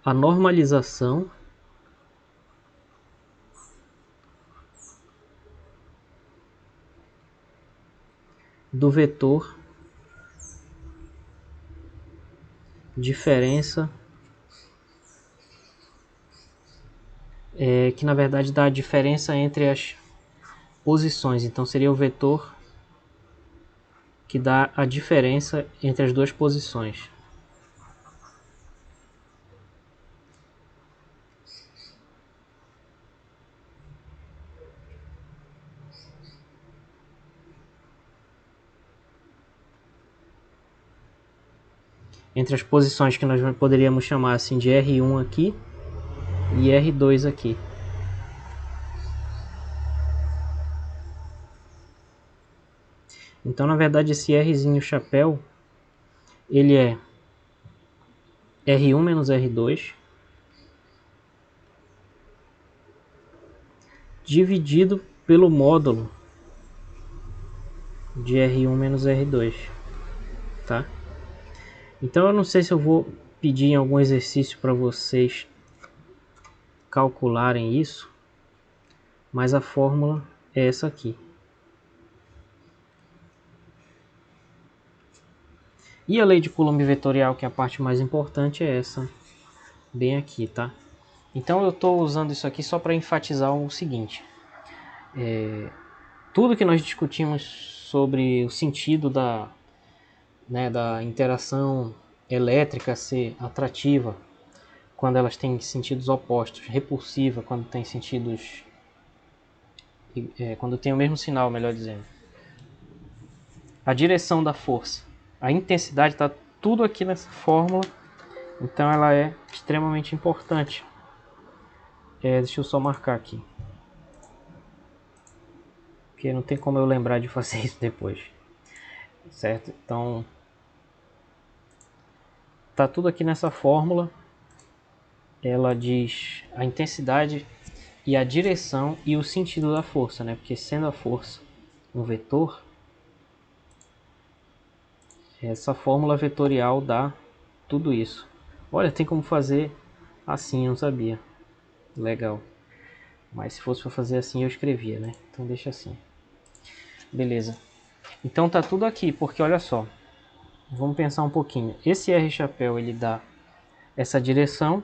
a normalização do vetor diferença, que na verdade dá a diferença entre as posições. Então seria o vetor que dá a diferença entre as duas posições. Entre as posições que nós poderíamos chamar assim de R1 aqui e R2 aqui. Então na verdade esse Rzinho chapéu ele é R1 menos R2 dividido pelo módulo de R1 menos R2, tá? Então eu não sei se eu vou pedir em algum exercício para vocês calcularem isso, mas a fórmula é essa aqui. E a lei de Coulomb vetorial, que é a parte mais importante, é essa, bem aqui, tá? Então eu estou usando isso aqui só para enfatizar o seguinte: tudo que nós discutimos sobre o sentido da interação elétrica ser atrativa quando elas têm sentidos opostos, repulsiva quando tem sentidos, quando tem o mesmo sinal, melhor dizendo, a direção da força, a intensidade, está tudo aqui nessa fórmula. Então ela é extremamente importante. Deixa eu só marcar aqui. porque não tem como eu lembrar de fazer isso depois, certo? Então tá tudo aqui nessa fórmula. Ela diz a intensidade e a direção e o sentido da força, né? Porque sendo a força um vetor, essa fórmula vetorial dá tudo isso. Olha, tem como fazer assim, eu não sabia. Legal. Mas se fosse para fazer assim eu escrevia, né? Então deixa assim. Beleza. Então tá tudo aqui, porque olha só. Vamos pensar um pouquinho. Esse R chapéu ele dá essa direção.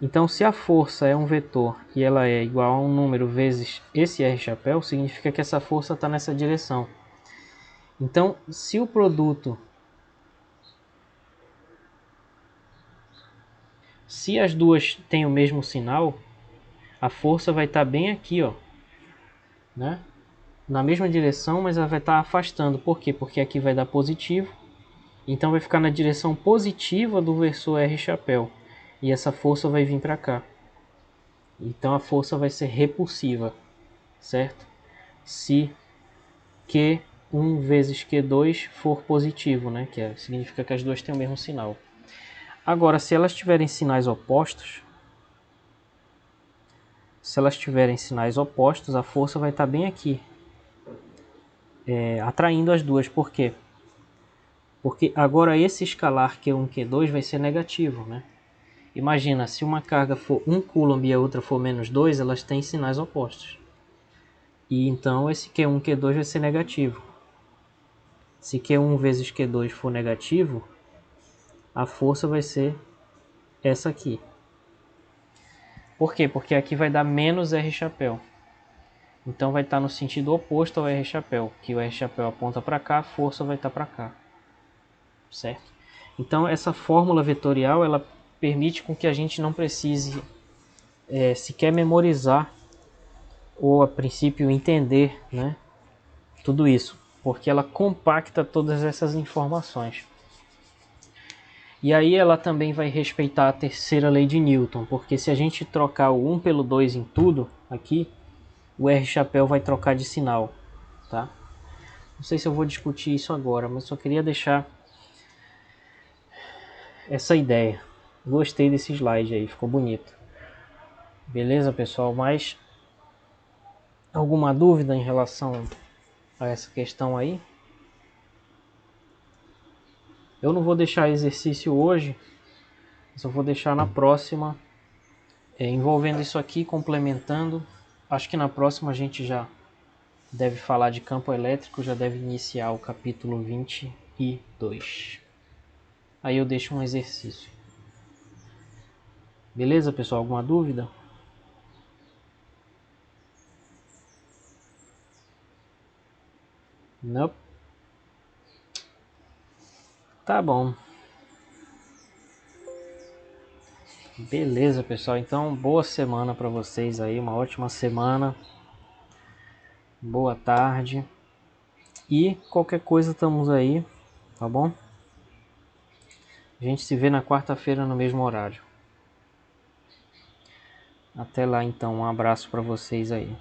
Então se a força é um vetor e ela é igual a um número vezes esse R chapéu, significa que essa força está nessa direção. Então se o produto, se as duas têm o mesmo sinal, a força vai estar bem aqui, ó, né? Na mesma direção, mas ela vai estar afastando. Por quê? Porque aqui vai dar positivo. Então vai ficar na direção positiva do versor R chapéu. E essa força vai vir para cá. Então a força vai ser repulsiva, certo? Se Q1 vezes Q2 for positivo, né? Significa que as duas têm o mesmo sinal. Agora, se elas tiverem sinais opostos, a força vai estar bem aqui, atraindo as duas. Por quê? Porque agora esse escalar Q1, Q2 vai ser negativo, né? Imagina, se uma carga for 1 coulomb e a outra for menos 2, elas têm sinais opostos. E então esse Q1, Q2 vai ser negativo. Se Q1 vezes Q2 for negativo, a força vai ser essa aqui. Por quê? Porque aqui vai dar menos R chapéu. Então vai estar no sentido oposto ao R chapéu. Que o R chapéu aponta para cá, a força vai estar para cá. Certo? Então essa fórmula vetorial ela permite com que a gente não precise sequer memorizar ou a princípio entender, né, tudo isso, porque ela compacta todas essas informações. E aí ela também vai respeitar a terceira lei de Newton, porque se a gente trocar o 1 pelo 2 em tudo aqui, o R chapéu vai trocar de sinal, tá? Não sei se eu vou discutir isso agora, mas só queria deixar essa ideia. Gostei desse slide aí, ficou bonito. Beleza, pessoal? Mais alguma dúvida em relação a essa questão aí? Eu não vou deixar exercício hoje, só vou deixar na próxima, envolvendo isso aqui, complementando. Acho que na próxima a gente já deve falar de campo elétrico, já deve iniciar o capítulo 22. Aí eu deixo um exercício. Beleza, pessoal? Alguma dúvida? Não? Tá bom. Beleza, pessoal. Então, boa semana para vocês aí, uma ótima semana. Boa tarde. E qualquer coisa estamos aí, tá bom? A gente se vê na quarta-feira no mesmo horário. Até lá então, um abraço para vocês aí.